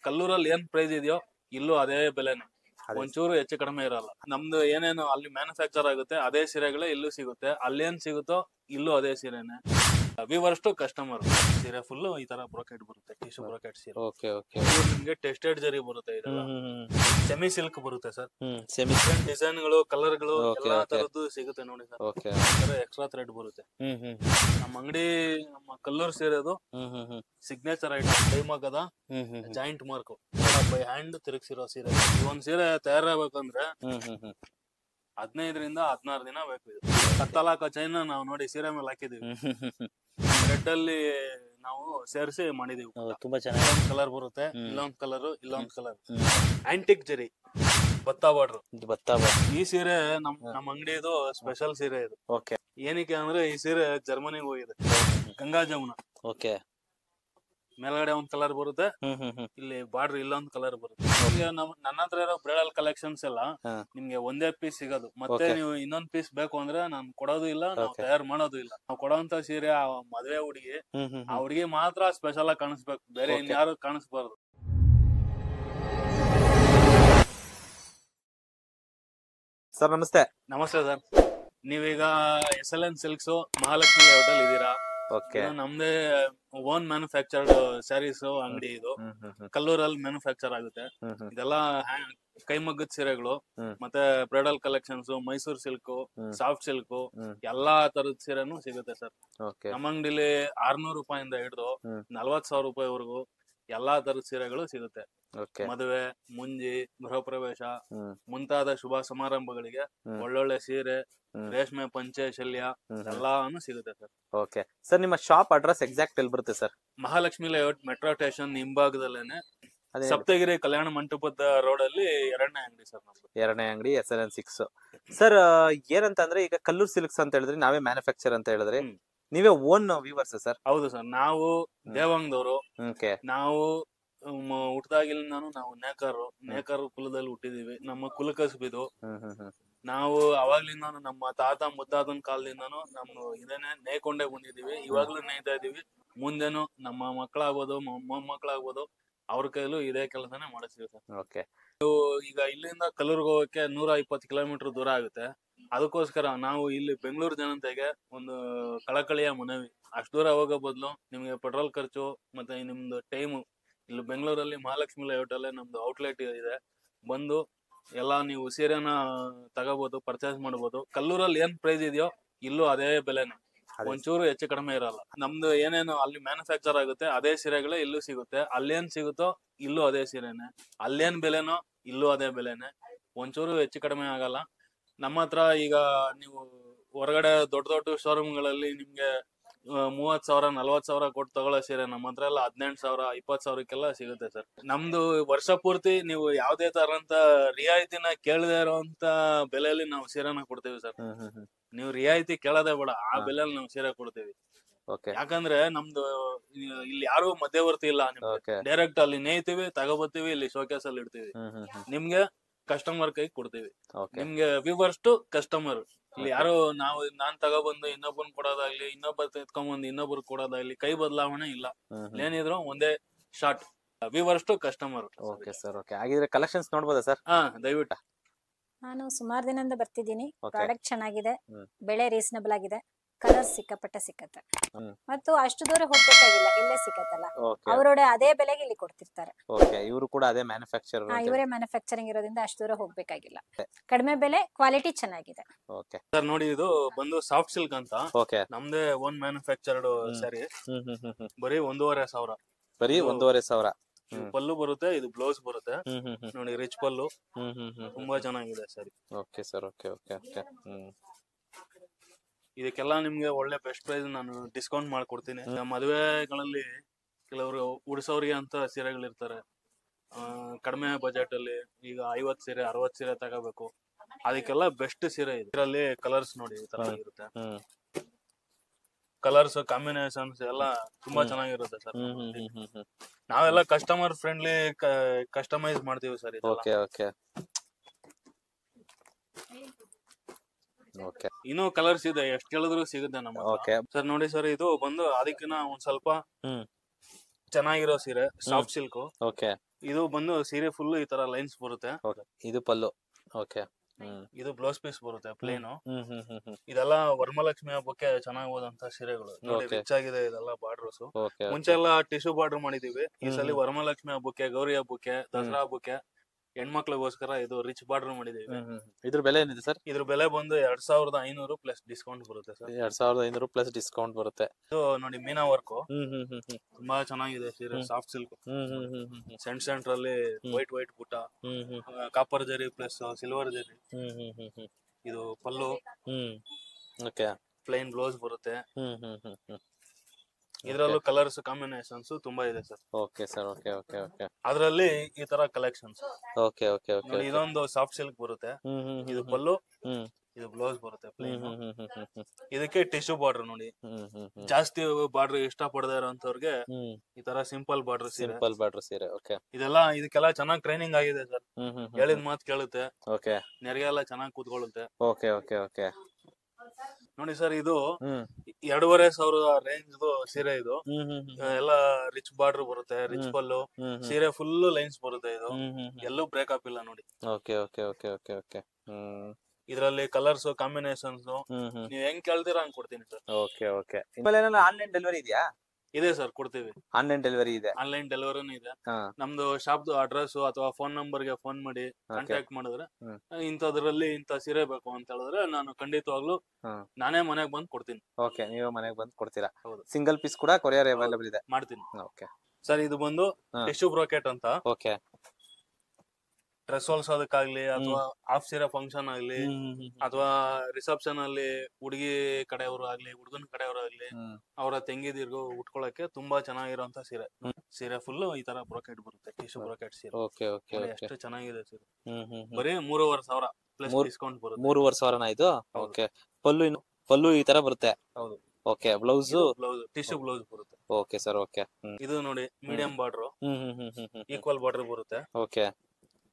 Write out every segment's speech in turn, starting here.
ಕಲ್ಲೂರಲ್ಲಿ ಏನ್ ಪ್ರೈಸ್ ಇದೆಯೋ ಇಲ್ಲೂ ಅದೇ ಬೆಲೆನೆ, ಒಂಚೂರು ಹೆಚ್ಚು ಕಡಿಮೆ ಇರಲ್ಲ. ನಮ್ದು ಏನೇನು ಅಲ್ಲಿ ಮ್ಯಾನುಫ್ಯಾಕ್ಚರ್ ಆಗುತ್ತೆ ಅದೇ ಸೀರೆಗಳೇ ಇಲ್ಲೂ ಸಿಗುತ್ತೆ, ಅಲ್ಲೇನ್ ಸಿಗುತ್ತೋ ಇಲ್ಲೂ ಅದೇ ಸೀರೆನೆ. Viewers to customer. ಸೀರೆ ಫುಲ್ ಈ ತರ ಬ್ರೋಕೆಟ್ ಬರುತ್ತೆ, ಟಿಶ್ಯೂ ಬ್ರೋಕೆಟ್ ಸೀರೆ. Okay okay. ನಿಮ್ಗೆ ಟೆಸ್ಟೆಡ್ ಜರಿ ಬರುತ್ತೆ, ಇದೆಲ್ಲ ಸೆಮಿ ಸಿಲ್ಕ್ ಬರುತ್ತೆ ಸರ್. ಸೆಮಿ ಡಿಸೈನ್ ಗಳು, ಕಲರ್ ಗಳು ಎಲ್ಲಾ ತರದ್ದು ಸಿಗುತ್ತೆ ನೋಡಿ ಸರ್. ಓಕೆ. ಎಕ್ಸ್ಟ್ರಾ ಥ್ರೆಡ್ ಬರುತ್ತೆ. ನಮ್ಮ ಅಂಗಡಿ, ನಮ್ಮ ಕಲ್ಲೂರ್ ಸೀರೆದು ಸಿಗ್ನೇಚರ್ ಐಟಮ್ ಕೈಮಗ್ಗದ ಜಾಯಿಂಟ್ ಮಾರ್ಕ್ ಬೈ ಹ್ಯಾಂಡ್ ತಿರುಗಿಸಿರೋ ಸೀರೆ. ಈ ಒಂದ್ ಸೀರೆ ತಯಾರಾಗಬೇಕಂದ್ರೆ 15 ರಿಂದ 16 ದಿನ ಬೇಕು. ಇದು ಕತ್ತಲಾಕ ಚೈನ್ ನಾವು ನೋಡಿ ಸೀರೆ ಮೇಲೆ ಹಾಕಿದೀವಿ, ರೆಡ್ ಅಲ್ಲಿ ನಾವು ಸೇರಿಸಿ ಮಾಡಿದೀವಿ. ತುಂಬಾ ಚೆನ್ನಾಗಿ ಕಲರ್ ಬರುತ್ತೆ, ಇಲ್ಲೊಂದ್ ಕಲರ್, ಇಲ್ಲೊಂದ್ ಕಲರ್. ಆಂಟಿಕ್ ಜರಿ ಭತ್ತ ಬಾರ್ಡರ್. ಈ ಸೀರೆ ನಮ್ಮ ಅಂಗಡಿದು ಸ್ಪೆಷಲ್ ಸೀರೆ ಇದು. ಓಕೆ. ಏನಕ್ಕೆ ಅಂದ್ರೆ ಈ ಸೀರೆ ಜರ್ಮನಿಗೆ ಹೋಗಿದೆ, ಗಂಗಾ ಜಮುನಾ. ಓಕೆ. ಮೇಲ್ಗಡೆ ಒಂದ್ ಕಲರ್ ಬರುತ್ತೆ, ಇಲ್ಲಿ ಬಾರ್ಡರ್ ಇಲ್ಲೊಂದ್ ಕಲರ್ ಬರುತ್ತೆ. ಈಗ ನನ್ನ ಹತ್ರ ಇರೋ ಬ್ರೈಡಲ್ ಕಲೆಕ್ಷನ್ಸ್ ಎಲ್ಲ ನಿಮ್ಗೆ ಒಂದೇ ಪೀಸ್ ಸಿಗೋದು. ಮತ್ತೆ ನೀವು ಇನ್ನೊಂದ್ ಪೀಸ್ ಬೇಕು ಅಂದ್ರೆ ನಾನು ಕೊಡೋದು ಇಲ್ಲ, ನಾವು ತಯಾರು ಮಾಡೋದು ಇಲ್ಲ. ನಾವು ಕೊಡೋಂತ ಸೀರೆ ಆ ಮದ್ವೆ ಹುಡುಗಿ, ಆ ಹುಡುಗಿ ಮಾತ್ರ ಸ್ಪೆಷಲ್ ಆಗಿ ಕಾಣಿಸ್ಬೇಕು, ಬೇರೆ ಇನ್ಯಾರು ಕಾಣಿಸ್ಬಾರ್ದು. ಸರ್ ನಮಸ್ತೆ. ನಮಸ್ತೆ ಸರ್. ನೀವೀಗ SLN ಸಿಲ್ಕ್ಸ್ ಮಹಾಲಕ್ಷ್ಮಿ ಹೋಟೆಲ್ ಇದ್ದೀರಾ. ಓಕೆ. ನಮ್ದೇ ಓನ್ ಮ್ಯಾನುಫ್ಯಾಕ್ಚರ್ಡ್ ಸ್ಯಾರೀಸ್ ಅಂಗಡಿ ಇದು. ಕಲ್ಲೂರಲ್ಲಿ ಮ್ಯಾನುಫ್ಯಾಕ್ಚರ್ ಆಗುತ್ತೆ. ಇದೆಲ್ಲ ಕೈಮಗ್ಗದ ಸೀರೆಗಳು, ಮತ್ತೆ bridal collections, Mysore silk, soft silk, ಎಲ್ಲಾ ತರದ ಸೀರೆನೂ ಸಿಗುತ್ತೆ ಸರ್. ನಮ್ಮ ಅಂಗಡಿಲಿ 600 ರೂಪಾಯಿಂದ ಹಿಡಿದು 40,000 ರೂಪಾಯಿವರೆಗೂ ಎಲ್ಲಾ ತರದ ಸೀರೆಗಳು ಸಿಗುತ್ತೆ. ಮದುವೆ, ಮುಂಜಿ, ಗೃಹ ಪ್ರವೇಶ ಮುಂತಾದ ಶುಭ ಸಮಾರಂಭಗಳಿಗೆ ಒಳ್ಳೊಳ್ಳೆ ಸೀರೆ, ರೇಷ್ಮೆ ಪಂಚೆ, ಶಲ್ಯ ಎಲ್ಲಾನು ಸಿಗುತ್ತೆ ಸರ್. ಓಕೆ ಸರ್, ನಿಮ್ಮ ಶಾಪ್ ಅಡ್ರೆಸ್ ಎಕ್ಸಾಕ್ಟ್ ಎಲ್ಲಿ ಬರುತ್ತೆ sir? Mahalakshmi layout metro station ಹಿಂಭಾಗದಲ್ಲೇನೆ, ಸಪ್ತಗಿರಿ ಕಲ್ಯಾಣ ಮಂಟಪದ ರೋಡ್ ಅಲ್ಲಿ 2ನೇ ಅಂಗಡಿ ಸರ್. 2ನೇ ಅಂಗಡಿ SLN 6. ಸರ್ ಏನಂತಂದ್ರೆ ಈಗ ಕಲ್ಲೂರ್ ಸಿಲ್ಕ್ಸ್ ಅಂತ ಹೇಳಿದ್ರೆ ನಾವೇ ಮ್ಯಾನುಫ್ಯಾಕ್ಚರ್ ಅಂತ ಹೇಳಿದ್ರೆ ನೀವೇ ಓನ್ ವೀವರ್ಸ್ ಸರ್? ಹೌದು ಸರ್, ನಾವು ದೇವಾಂಗದವರು. ನಾವು ಹುಟ್ಟದಾಗಿಲ್ಲಾನು ನಾವು ನೇಕಾರು ಕುಲದಲ್ಲಿ ಹುಟ್ಟಿದೀವಿ. ನಮ್ಮ ಕುಲ ಕಸುಬಿದು. ನಾವು ಅವಾಗ್ಲಿಂದಾನು ನಮ್ಮ ತಾತ ಮುತ್ತಾತನ ಕಾಲದಿಂದಾನು ಇದನ್ನೇ ನೇಯ್ಕೊಂಡೇ ಬಂದಿದೀವಿ, ಇವಾಗ್ಲೂ ನೇಯ್ತಾ ಇದೀವಿ. ಮುಂದೆನು ನಮ್ಮ ಮಕ್ಕಳಾಗ್ಬೋದು, ಮೊಮ್ಮಕ್ಕಳಾಗ್ಬೋದು, ಅವ್ರ ಕೈಲೂ ಇದೇ ಕೆಲಸನೇ ಮಾಡಿಸ್ತೀವಿ ಸರ್. ಓಕೆ. ಈಗ ಇಲ್ಲಿಂದ ಕಲ್ಲೂರ್ಗೆ ಹೋಗಕ್ಕೆ 120 ಕಿಲೋಮೀಟರ್ ದೂರ ಆಗುತ್ತೆ. ಅದಕ್ಕೋಸ್ಕರ ನಾವು ಇಲ್ಲಿ ಬೆಂಗಳೂರು ಜನತೆಗೆ ಒಂದು ಕಳಕಳಿಯ ಮನವಿ, ಅಷ್ಟು ದೂರ ಹೋಗೋ ಬದಲು ನಿಮ್ಗೆ ಪೆಟ್ರೋಲ್ ಖರ್ಚು ಮತ್ತೆ ನಿಮ್ದು ಟೈಮು, ಇಲ್ಲಿ ಬೆಂಗಳೂರಲ್ಲಿ ಮಹಾಲಕ್ಷ್ಮಿ ಲೇಔಟ್ ಅಲ್ಲೇ ನಮ್ದು ಔಟ್ಲೆಟ್ ಇದೆ. ಬಂದು ಎಲ್ಲಾ ನೀವು ಸೀರೆನ ತಗೋಬಹುದು, ಪರ್ಚೇಸ್ ಮಾಡಬಹುದು. ಕಲ್ಲೂರಲ್ಲಿ ಏನ್ ಪ್ರೈಸ್ ಇದೆಯೋ ಇಲ್ಲೂ ಅದೇ ಬೆಲೆನೆ, ಒಂಚೂರು ಹೆಚ್ಚು ಕಡಿಮೆ ಇರಲ್ಲ. ನಮ್ದು ಏನೇನು ಅಲ್ಲಿ ಮ್ಯಾನುಫ್ಯಾಕ್ಚರ್ ಆಗುತ್ತೆ ಅದೇ ಸೀರೆಗಳೇ ಇಲ್ಲೂ ಸಿಗುತ್ತೆ, ಅಲ್ಲೇನ್ ಸಿಗುತ್ತೋ ಇಲ್ಲೂ ಅದೇ ಸೀರೆನೆ, ಅಲ್ಲೇನ್ ಬೆಲೆನೋ ಇಲ್ಲೂ ಅದೇ ಬೆಲೆನೆ, ಒಂಚೂರು ಹೆಚ್ಚು ಕಡಿಮೆ ಆಗಲ್ಲ. ನಮ್ಮ ಹತ್ರ ಈಗ ನೀವು ಹೊರಗಡೆ ದೊಡ್ಡ ದೊಡ್ಡ ಶೋರೂಮ್ಗಳಲ್ಲಿ ನಿಮ್ಗೆ 30,000 40,000 ಕೊಟ್ಟು ತಗೊಳ್ಳೋ ಸೀರೆ ನಮ್ಮ ಹತ್ರ ಎಲ್ಲ 18,000 20,000ಕ್ಕೆಲ್ಲ ಸಿಗುತ್ತೆ ಸರ್. ನಮ್ದು ವರ್ಷ ಪೂರ್ತಿ ನೀವು ಯಾವ್ದೇ ತರಂತ ರಿಯಾಯಿತಿನ ಕೇಳದೇ ಇರೋಂತ ಬೆಲೆಯಲ್ಲಿ ನಾವು ಸೀರೆನ ಕೊಡ್ತೀವಿ ಸರ್. ನೀವು ರಿಯಾಯಿತಿ ಕೇಳೋದೇ ಬೇಡ, ಆ ಬೆಲೆಯಲ್ಲಿ ನಾವು ಸೀರೆ ಕೊಡ್ತೀವಿ. ಯಾಕಂದ್ರೆ ನಮ್ದು ಇಲ್ಲಿ ಯಾರು ಮಧ್ಯವರ್ತಿ ಇಲ್ಲ. ಡೈರೆಕ್ಟ್ ಅಲ್ಲಿ ನೇಯ್ತೀವಿ, ತಗೋಬತ್ತೀವಿ, ಇಲ್ಲಿ ಶೋಕೇಸ್ ಅಲ್ಲಿ ಇಡ್ತೀವಿ, ನಿಮ್ಗೆ ಕಸ್ಟಮರ್ ಕೈ ಕೊಡ್ತೀವಿ. ನಿಮ್ಗೆ ವ್ಯೂವರ್ಸ್ ಟು ಕಸ್ಟಮರ್. ಇಲ್ಲಿ ಯಾರು ನಾನ್ ತಗೊಬಂದು ಇನ್ನೊಬ್ಬನ್ ಕೊಡೋದಾಗ್ಲಿ, ಇನ್ನೊಬ್ಬ ಎತ್ಕೊಂಡ್ಬಂದು ಇನ್ನೊಬ್ರು ಕೊಡೋದಾಗ್ಲಿ, ಕೈ ಬದಲಾವಣೆ ಇಲ್ಲ. ಏನಿದ್ರು ಒಂದೇ short, viewers to customer. Okay sir. Okay, ಹಾಗಿದ್ರೆ ಕಲೆಕ್ಷನ್ಸ್ ನೋಡ್ಬೋದಾ ಸರ್? ದಯವಿಟ್ಟು. ನಾನು ಸುಮಾರು ದಿನದಿಂದ ಬರ್ತಿದ್ದೀನಿ. ಪ್ರಾಡಕ್ಟ್ ಚೆನ್ನಾಗಿದೆ, ಬೆಲೆ ರೀಸನಬಲ್ ಆಗಿದೆ, ಕಲರ್ ಸಿಕ್ಕಾಪಟ್ಟೆ ಸಿಕ್ಕತ್ತೆ, ಮತ್ತು ಅಷ್ಟು ದೂರ ಹೋಗ್ಬೇಕಾಗಿಲ್ಲ, ಇಲ್ಲೇ ಸಿಕ್ಕತ್ತಲ್ಲ. ಅವರೋட ಅದೇ ಬೆಲೆಗೆ ಇಲ್ಲಿ ಕೊಡ್ತಿರ್ತಾರೆ. ಇವರು ಕೂಡ ಅದೇ ಮ್ಯಾನುಫ್ಯಾಕ್ಚರ್, ಇವರೇ ಮ್ಯಾನುಫ್ಯಾಕ್ಚರಿಂಗ್ ಇರೋದ್ರಿಂದ ಅಷ್ಟು ದೂರ ಹೋಗ್ಬೇಕಾಗಿಲ್ಲ. ಕಡಿಮೆ ಬೆಲೆ, ಕ್ವಾಲಿಟಿ ಚೆನ್ನಾಗಿದೆ. ಸರ್ ನೋಡಿ, ಇದು ಬಂದು ಸಾಫ್ಟ್ ಸಿಲ್ಕ್ ಅಂತ ನಮ್ದೇ ಓನ್ ಮ್ಯಾನುಫ್ಯಾಕ್ಚರ್ಡ್ ಸ್ಯಾರಿ. ಬರೀ 1,500. ಬರೀ 1,500. ಪಲ್ಲು ಬರುತ್ತೆ, ಇದು ಬ್ಲೌಸ್ ಬರುತ್ತೆ ನೋಡಿ, ರಿಚ್ ಪಲ್ಲು, ತುಂಬಾ ಚೆನ್ನಾಗಿದೆ ಸರಿ. Okay sir. Okay okay okay. ಇದಕ್ಕೆಲ್ಲ ನಿಮ್ಗೆ ಒಳ್ಳೆ ಬೆಸ್ಟ್ ಪ್ರೈಸ್ ನಾನು ಡಿಸ್ಕೌಂಟ್ ಮಾಡ್ಕೊಡ್ತೀನಿ. ಮದುವೆಗಳಲ್ಲಿ ಕೆಲವರು ಉಡ್ಸೋರಿಗೆ ಅಂತ ಸೀರೆಗಳಿರ್ತಾರೆ, ಕಡಿಮೆ ಬಜೆಟ್ ಅಲ್ಲಿ. ಈಗ 50 ಸೀರೆ 60 ಸೀರೆ ತಗೋಬೇಕು, ಅದಕ್ಕೆಲ್ಲ ಬೆಸ್ಟ್ ಸೀರೆ ಇದೆ. ಇದರಲ್ಲಿ ಕಲರ್ಸ್ ನೋಡಿ ಈ ತರ ಇರುತ್ತೆ, ಕಲರ್ಸ್ ಕಾಂಬಿನೇಷನ್ಸ್ ಎಲ್ಲ ತುಂಬಾ ಚೆನ್ನಾಗಿರುತ್ತೆ ಸರ್. ನಾವೆಲ್ಲ ಕಸ್ಟಮರ್ ಫ್ರೆಂಡ್ಲಿ ಕಸ್ಟಮೈಸ್ ಮಾಡ್ತೀವಿ ಸರ್. ಇನ್ನೂ ಕಲರ್ಸ್ ಇದೆ, ಎಷ್ಟ್ ಕೇಳಿದ್ರು ಸಿಗುತ್ತೆ ನಮ್ಮ ಸರ್. ನೋಡಿ ಸರ್, ಇದು ಬಂದು ಅದಕ್ಕಿನ್ನ ಒಂದ್ ಸ್ವಲ್ಪ ಚೆನ್ನಾಗಿರೋ ಸೀರೆ, ಸಾಫ್ಟ್ ಸಿಲ್ಕ್. ಇದು ಬಂದು ಸೀರೆ ಫುಲ್ ಈ ತರ ಲೈನ್ಸ್ ಬರುತ್ತೆ. ಇದು ಪಲ್ಲು. ಓಕೆ. ಇದು ಬ್ಲೌಸ್ ಪೀಸ್ ಬರುತ್ತೆ ಪ್ಲೇನು. ಹ್ಮ್. ಇದೆಲ್ಲ ವರಮಹಾಲಕ್ಷ್ಮಿ ಹಬ್ಬಕ್ಕೆ ಚೆನ್ನಾಗಿ ಹೋದಂತ ಸೀರೆಗಳು ನೋಡಿ. Okay. ರಿಚ್ ಆಗಿದೆ ಇದೆಲ್ಲ ಬಾರ್ಡರ್ಸ್. ಓಕೆ. ಮುಂಚೆ ಎಲ್ಲ ಟಿಶ್ಯೂ ಬಾರ್ಡರ್ ಮಾಡಿದೀವಿ. ಈ ಸಲ ವರಮಹಾಲಕ್ಷ್ಮಿ ಹಬ್ಬಕ್ಕೆ, ಗೌರಿ ಹಬ್ಬಕ್ಕೆ, ದಸರಾ ಹಬ್ಬಕ್ಕೆ ಹೆಣ್ಮಕ್ಳಿಗೋಸ್ಕರ ಇದು ರಿಚ್ ಬಾರ್ಡರ್ ಮಾಡಿದೀವಿ. ಇದ್ರ ಬೆಲೆ ಏನಿದೆ ಸರ್? ಇದ್ರ ಬೆಲೆ ಬಂದು 2500 ಪ್ಲಸ್ ಡಿಸ್ಕೌಂಟ್ ಬರುತ್ತೆ ಸರ್. 2500 ಪ್ಲಸ್ ಡಿಸ್ಕೌಂಟ್ ಬರುತ್ತೆ. ಇದು ನೋಡಿ ಮೀನಾ ವರ್ಕ್ ತುಂಬಾ ಚೆನ್ನಾಗಿದೆ ಸೀರೆ. ಸಾಫ್ಟ್ ಸಿಲ್ಕ್ ಸೆಂಟರ್ ಅಲ್ಲಿ ವೈಟ್ ಬುಟ್ಟ, ಕಾಪರ್ ಜರಿ ಪ್ಲಸ್ ಸಿಲ್ವರ್ ಜರಿ. ಇದು ಪಲ್ಲು. ಓಕೆ. ಪ್ಲೈನ್ ಬ್ಲೌಸ್ ಬರುತ್ತೆ. ಇದ್ರಲ್ಲೂ ಕಲರ್ಸ್ ಕಾಂಬಿನೇಷನ್ಸ್ ತುಂಬಾ ಇದೆ ಸರ್. Okay sir. ಓಕೆ. ಅದ್ರಲ್ಲಿ ಈ ತರ ಕಲೆಕ್ಷನ್ಸ್. ಓಕೆ. ನೋಡಿ ಇದೊಂದು ಸಾಫ್ಟ್ ಸಿಲ್ಕ್ ಬರುತ್ತೆ. ಇದು ಪಲ್ಲು, ಇದು ಬ್ಲೌಸ್ ಬರುತ್ತೆ ಪ್ಲೇನ್. ಇದಕ್ಕೆ ಟಿಶ್ಯೂ ಬಾರ್ಡರ್ ನೋಡಿ. ಜಾಸ್ತಿ ಬಾರ್ಡರ್ ಇಷ್ಟ ಪಡದೇ ಇರೋಂತವ್ರಿಗೆ ಈ ತರ ಸಿಂಪಲ್ ಬಾರ್ಡರ್ ಸೀರೆ. ಓಕೆ. ಇದಕ್ಕೆಲ್ಲ ಚೆನ್ನಾಗಿ ಟ್ರೈನಿಂಗ್ ಆಗಿದೆ ಸರ್. ಹೇಳಿದ ಮಾತು ಕೇಳುತ್ತೆ. ಓಕೆ. ನೆರಿಗೆ ಎಲ್ಲ ಚೆನ್ನಾಗಿ ಕೂತ್ಕೊಳ್ಳುತ್ತೆ. ಓಕೆ. ನೋಡಿ ಸರ್, ಇದು 2500 ರೇಂಜ್ ಸೀರೆ. ಇದು ಎಲ್ಲ ರಿಚ್ ಬಾರ್ಡರ್ ಬರುತ್ತೆ, ರಿಚ್ ಪಲ್ಲು, ಸೀರೆ ಫುಲ್ ಲೈನ್ಸ್ ಬರುತ್ತೆ. ಇದು ಎಲ್ಲೂ ಬ್ರೇಕಪ್ ಇಲ್ಲ ನೋಡಿ. ಓಕೆ. ಇದ್ರಲ್ಲಿ ಕಲರ್ಸ್ ಕಾಂಬಿನೇಷನ್ಸ್ ನೀವ್ ಹೆಂಗ್ ಕೇಳ್ತೀರಾ ಹಂಗ್ ಕೊಡ್ತೀನಿ ಸರ್. ಓಕೆ. ಆನ್ಲೈನ್ ಡೆಲಿವರಿ ಇದೆಯಾ? ಇದೆ ಸರ್, ಕೊಡ್ತೀವಿ. ಆನ್ಲೈನ್ ಡೆಲಿವರಿ ಇದೆ. ಆನ್ಲೈನ್ ಡೆಲಿವರಿನೂ ಇದೆ. ನಮ್ದು ಶಾಪ್ದು ಅಡ್ರೆಸ್ ಅಥವಾ ಫೋನ್ ನಂಬರ್ಗೆ ಫೋನ್ ಮಾಡಿ ಕಾಂಟ್ಯಾಕ್ಟ್ ಮಾಡಿದ್ರೆ ಇಂಥದ್ರಲ್ಲಿ ಇಂಥ ಸೀರೆ ಬೇಕು ಅಂತ ಹೇಳಿದ್ರೆ ನಾನು ಖಂಡಿತವಾಗ್ಲೂ ನಾನೇ ಮನೆಗ್ ಬಂದು ಕೊಡ್ತೀನಿ. ಓಕೆ. ನೀವು ಮನೆಗೆ ಬಂದು ಕೊಡ್ತೀರಾ? ಹೌದು. ಸಿಂಗಲ್ ಪೀಸ್ ಕೂಡ ಕೊರಿಯರ್ ಅವೈಲೇಬಲ್ ಇದೆ? ಮಾಡ್ತೀನಿ. ಓಕೆ ಸರ್, ಇದು ಬಂದು ಟಿಶ್ಯೂ ಬ್ರೋಕೆಟ್ ಅಂತ. ಓಕೆ. ಡ್ರೆಸ್ ಹೊಲ್ಸೋದಕ್ಕಾಗ್ಲಿ ಅಥವಾ ಹಾಫ್ ಸೀರೆ ಫಂಕ್ಷನ್ ಆಗ್ಲಿ ಅಥವಾ ರಿಸೆಪ್ಷನ್ ಅಲ್ಲಿ ಹುಡುಗಿ ಕಡೆಯವರು ಆಗ್ಲಿ ಹುಡುಗನ ಕಡೆಯವರು ಆಗ್ಲಿ ಅವರ ತಂಗಿದಿರ್ಗು ಉಟ್ಕೊಳಕ್ಕೆ ತುಂಬಾ ಚೆನ್ನಾಗಿರೋಂತ ಸೀರೆ ಫುಲ್ ಈ ತರ ಬ್ರೋಕೆಟ್ ಬರುತ್ತೆ. ಟಿಶ್ಯೂ ಬ್ರೋಕೆಟ್ ಸೀರೆ ಎಷ್ಟು ಚೆನ್ನಾಗಿದೆ ಸೀರೆ. ಬರೀ 3500 ಪ್ಲಸ್ ಡಿಸ್ಕೌಂಟ್ ಬರುತ್ತೆ. 3500 ಇದು? ಓಕೆ. ಪಲ್ಲು ಈ ತರ ಬರುತ್ತೆ? ಹೌದು. ಓಕೆ. ಬ್ಲೌಸ್ ಟಿಶ್ಯೂ ಬ್ಲೌಸ್ ಬರುತ್ತೆ. Okay sir. ಓಕೆ. ಇದು ನೋಡಿ ಮೀಡಿಯಂ ಬಾರ್ಡರ್, ಈಕ್ವಲ್ ಬಾರ್ಡರ್ ಬರುತ್ತೆ. ಓಕೆ.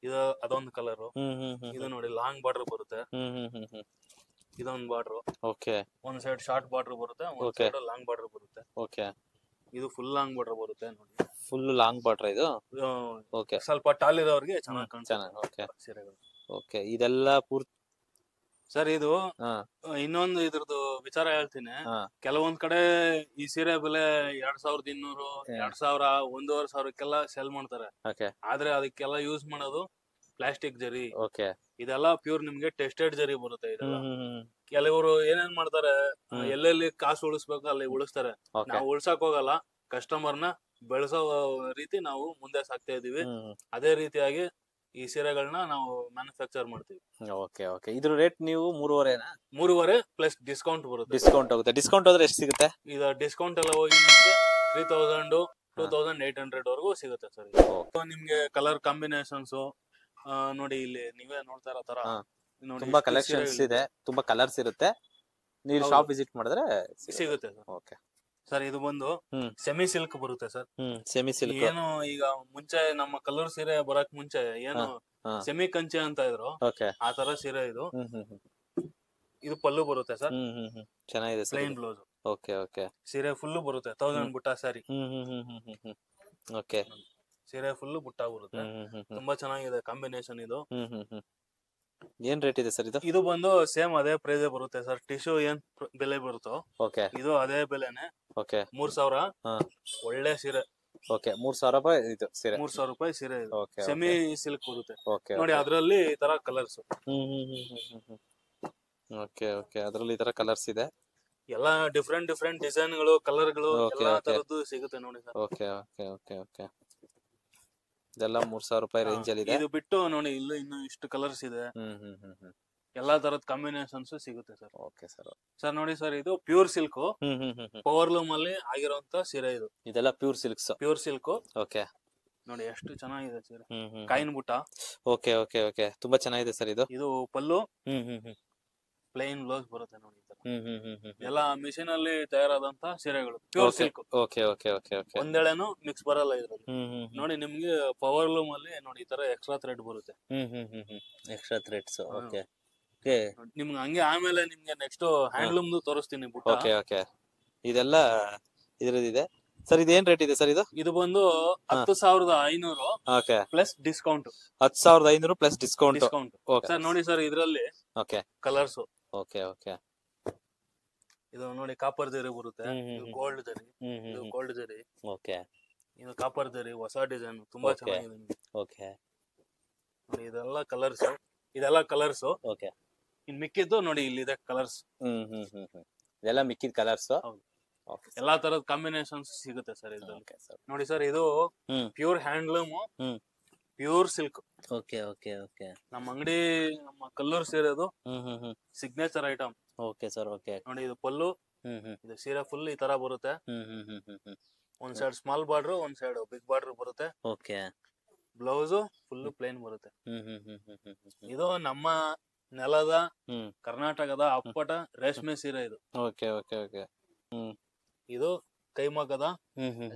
ಇದು ಅದೊಂದು ಕಲರ್. ಇದು ನೋಡಿ ಲಾಂಗ್ ಬಾರ್ಡರ್ ಬರುತ್ತೆ. ಇದೊಂದು ಬಾರ್ಡರ್. ಓಕೆ. ಒಂದ್ ಸೈಡ್ ಶಾರ್ಟ್ ಬಾರ್ಡರ್ ಬರುತ್ತೆ, ಒಂದ್ ಸೈಡ್ ಲಾಂಗ್ ಬಾರ್ಡರ್ ಬರುತ್ತೆ. ಓಕೆ. ಇದು ಫುಲ್ ಲಾಂಗ್ ಬಾರ್ಡರ್ ಬರುತ್ತೆ ನೋಡಿ. ಫುಲ್ ಲಾಂಗ್ ಬಾರ್ಡರ್ ಇದು? ಓಕೆ. ಸ್ವಲ್ಪ ಟಾಲ್ ಇರೋರಿಗೆ ಚೆನ್ನಾಗಿ ಕಾಣುತ್ತೆ. ಓಕೆ. ಸೀರೆಗಳು. ಓಕೆ. ಇದೆಲ್ಲ ಪೂರ್ತಿ ಸರ್, ಇದು ಇನ್ನೊಂದು ಇದ್ರದ್ದು ವಿಚಾರ ಹೇಳ್ತೀನಿ. ಕೆಲವೊಂದ್ ಕಡೆ ಈ ಸೀರೆ ಬೆಲೆ 2200, 2000, 1500ಕ್ಕೆಲ್ಲ ಸೆಲ್ ಮಾಡ್ತಾರೆ. ಆದ್ರೆ ಅದಕ್ಕೆಲ್ಲ ಯೂಸ್ ಮಾಡೋದು ಪ್ಲಾಸ್ಟಿಕ್ ಜರಿ. ಇದೆಲ್ಲ ಪ್ಯೂರ್ ನಿಮ್ಗೆ ಟೆಸ್ಟೆಡ್ ಜರಿ ಬರುತ್ತೆ. ಇದೆಲ್ಲ ಕೆಲವರು ಏನೇನ್ ಮಾಡ್ತಾರೆ, ಎಲ್ಲೆಲ್ಲಿ ಕಾಸು ಉಳಿಸ್ಬೇಕು ಅಲ್ಲಿ ಉಳಿಸ್ತಾರೆ. ನಾವು ಉಳ್ಸಕ್ ಹೋಗಲ್ಲ. ಕಸ್ಟಮರ್ನ ಬೆಳೆಸೋ ರೀತಿ ನಾವು ಮುಂದೆ ಸಾಕ್ತಾ ಇದೀವಿ. ಅದೇ ರೀತಿಯಾಗಿ ಈ ಸೀರೆಗಳನ್ನ ನಾವು ಮ್ಯಾನುಫ್ಯಾಕ್ಚರ್ ಮಾಡ್ತೀವಿ. ಓಕೆ. ಇದ್ರ ರೇಟ್ ನೀವು 3.5 ಪ್ಲಸ್ ಡಿಸ್ಕೌಂಟ್ ಬರುತ್ತೆ. ಡಿಸ್ಕೌಂಟ್ ಆಗುತ್ತೆ. ಡಿಸ್ಕೌಂಟ್ ಆದ್ರೆ ಎಷ್ಟು ಸಿಗುತ್ತೆ? ಇದು ಡಿಸ್ಕೌಂಟ್ ಎಲ್ಲ ಹೋಗಿ ನಿಮ್ಗೆ 3000 2800 ವರೆಗೂ ಸಿಗುತ್ತೆ ಸರ್. ನಿಮ್ಗೆ ಕಲರ್ ಕಾಂಬಿನೇಷನ್ಸ್ ನೋಡಿ, ಇಲ್ಲಿ ನೀವೇ ನೋಡ್ತಾ ಇರೋ ತರ ತುಂಬಾ ಕಲೆಕ್ಷನ್ಸ್ ಇದೆ, ತುಂಬಾ ಕಲರ್ಸ್ ಇರುತ್ತೆ. ನೀವು ಶಾಪ್ ವಿಸಿಟ್ ಮಾಡಿದ್ರೆ ಸಿಗುತ್ತೆ ಸರ್. ಓಕೆ ಸರ್, ಇದು ಬಂದು ಸೆಮಿ ಸಿಲ್ಕ್ ಬರುತ್ತೆ ಸರ್. ಸೆಮಿ ಸಿಲ್ಕ್ ಏನು ಈಗ ಮುಂಚೆ ನಮ್ಮ ಕಲ್ಲೂರ್ ಸೀರೆ ಬರಕ್ ಮುಂಚೆ ಏನು ಸೆಮಿ ಕಂಚೆ ಅಂತ ಇದ್ರು, ಆ ತರ ಸೀರೆ ಇದು. ಇದು ಪಲ್ಲು ಬರುತ್ತೆ ಸರ್. ಚೆನ್ನಾಗಿದೆ. Plain blouse. ಓಕೆ. ಸೀರೆ ಫುಲ್ ಬರುತ್ತೆ. 1000 ಬುಟ್ಟ ಸಾರಿ. ಓಕೆ. ಸೀರೆ ಫುಲ್ ಬುಟ್ಟ ಬರುತ್ತೆ. ತುಂಬಾ ಚೆನ್ನಾಗಿದೆ ಕಾಂಬಿನೇಷನ್ ಇದು. ಏನ್ ರೇಟ್ ಇದೆ ಸರ್ ಇದು? ಇದು ಬಂದು ಸೇಮ್ ಅದೇ ಪ್ರೈಸ್ ಬರುತ್ತೆ ಸರ್. ಟಿಶ್ಯೂ ಏನ್ ಬೆಲೆ ಬರುತ್ತೋ ಇದು ಅದೇ ಬೆಲೆನೆ. 3000. ಒಳ್ಳೆ ಸೀರೆ. ಓಕೆ. 3000 ರೂಪಾಯಿ ಇದು ಸೀರೆ. 3000 ರೂಪಾಯಿ ಸೀರೆ ಇದು. ಸೆಮಿ ಸಿಲ್ಕ್ ಬರುತ್ತೆ ನೋಡಿ. ಅದ್ರಲ್ಲಿ ಈ ತರ ಕಲರ್ಸ್. ಓಕೆ. ಅದ್ರಲ್ಲಿ ಈ ತರ ಕಲರ್ಸ್ ಇದೆ. ಎಲ್ಲಾ ಡಿಫ್ರೆಂಟ್ ಡಿಸೈನ್ ಗಳು, ಕಲರ್ ಗಳು ಎಲ್ಲಾ ತರದ್ದು ಸಿಗುತ್ತೆ ನೋಡಿ ಸರ್. ಓಕೆ. ಇದೆಲ್ಲ 3000 ರೂಪಾಯಿ ರೇಂಜ್ ಅಲ್ಲಿ ಇದೆ. ಇದು ಬಿಟ್ಟು ನೋಡಿ, ಇನ್ನು ಇಷ್ಟು ಕಲರ್ಸ್ ಇದೆ. ಎಲ್ಲಾ ತರದ ಕಾಂಬಿನೇಷನ್ಸ್ ಸಿಗುತ್ತೆ ಸರ್. Okay sir. ಸರ್ ನೋಡಿ ಸರ್, ಇದು ಪ್ಯೂರ್ ಸಿಲ್ಕ್ ಪವರ್ ಲೂಮ್ ಅಲ್ಲಿ ಆಗಿರುವಂತ ಸೀರೆ ಇದು. ಇದೆಲ್ಲ pure silks. Pure silk. Okay. ನೋಡಿ ಎಷ್ಟು ಚೆನ್ನಾಗಿದೆ ಸೀರೆ. ಕಾಯಿನ್ ಬುಟ್ಟ. ಓಕೆ. ತುಂಬಾ ಚೆನ್ನಾಗಿದೆ ಸರ್ ಇದು. ಇದು ಪಲ್ಲು. ಪ್ಲೈನ್ ಬ್ಲೌಸ್ ಬರುತ್ತೆ ನೋಡಿ. ಎಲ್ಲ ಮಿಷಿನ್ ಅಲ್ಲಿ ತಯಾರಾದಂತ ಸೀರೆಗಳು ಪ್ಯೂರ್ ಸಿಲ್ಕ್. ಓಕೆ. ಒಂದೆಳೆನು ಮಿಕ್ಸ್ ಬರಲ್ಲ ಇದ್ರಲ್ಲಿ. ನೋಡಿ, ನಿಮ್ಗೆ ಪವರ್ ಲೂಮ್ ಅಲ್ಲಿ ನೋಡಿ ಈ ತರ ಎಕ್ಸ್ಟ್ರಾ ಥ್ರೆಡ್ ಬರುತ್ತೆ. Extra threads. ಓಕೆ. ನಿಮ್ಗೆ ಹಂಗೆ ಆಮೇಲೆ ನಿಮ್ಗೆ ನೆಕ್ಸ್ಟ್ ಹ್ಯಾಂಡ್ಲೂಮ್ ತೋರಿಸ್ತೀನಿ ಬುಟ್ಟ. ಓಕೆ. ಇದೆಲ್ಲ ಇದ್ರದಿದೆ. ಸರ್ ಇದೇನ್ ರೇಟ್ ಇದೆ ಸರ್ ಇದು? ಇದು ಬಂದು 10,500 okay, plus discount. 10,500 plus discount. Okay sir ನೋಡಿ ಸರ್ ಇದ್ರಲ್ಲಿ ಓಕೆ ಕಲರ್ಸ್. ಓಕೆ ಓಕೆ ಇದು ನೋಡಿ ಕಾಪರ್ ಜರಿ ಬರುತ್ತೆ, ಇದು ಗೋಲ್ಡ್ ಜರಿ, ಇದು ಗೋಲ್ಡ್ ಜರಿ, ಓಕೆ ಇದು ಕಾಪರ್ ಜರಿ, ಹೊಸ ಡಿಸೈನ್ ತುಂಬಾ ಚೆನ್ನಾಗಿದೆ. ಓಕೆ ನೋಡಿ ಇದೆಲ್ಲ ಕಲರ್ಸ್, ಇದೆಲ್ಲ ಕಲರ್ಸ್. ಓಕೆ ಇನ್ ಮಿಕ್ಕಿದ್ದು ನೋಡಿ ಇಲ್ಲಿದೆ ಕಲರ್ಸ್. ಇದೆಲ್ಲ ಮಿಕ್ಕಿದ ಕಲರ್ಸ್. ಎಲ್ಲಾ ತರದ ಕಾಂಬಿನೇಷನ್ಸ್ ಸಿಗುತ್ತೆ ಸರ್ ಇದ್ರಲ್ಲಿ. ನೋಡಿ ಸರ್ ಇದು pure handloom, pure silk. Okay okay okay ನಮ್ಮ ಅಂಗಡಿ, ನಮ್ಮ ಕಲ್ಲೂರ್ ಸೀರೆ ಅದು signature item. Okay sir okay ನೋಡಿ ಇದು ಪಲ್ಲು, ಇದು ಸೀರೆ ಫುಲ್ ಈ ತರ ಬರುತ್ತೆ. ಒಂದ್ ಸೈಡ್ ಸ್ಮಾಲ್ ಬಾರ್ಡರ್, ಒಂದ್ ಸೈಡ್ ಬಿಗ್ ಬಾರ್ಡರ್ ಬರುತ್ತೆ. ಓಕೆ ಬ್ಲೌಸ್ ಫುಲ್ ಪ್ಲೇನ್ ಬರುತ್ತೆ. ಇದು ನಮ್ಮ ನೆಲದ ಕರ್ನಾಟಕದ ಅಪ್ಪಟ ರೇಷ್ಮೆ ಸೀರೆ ಇದು. ಓಕೆ ಓಕೆ ಓಕೆ ಇದು ಕೈಮಗ್ಗದ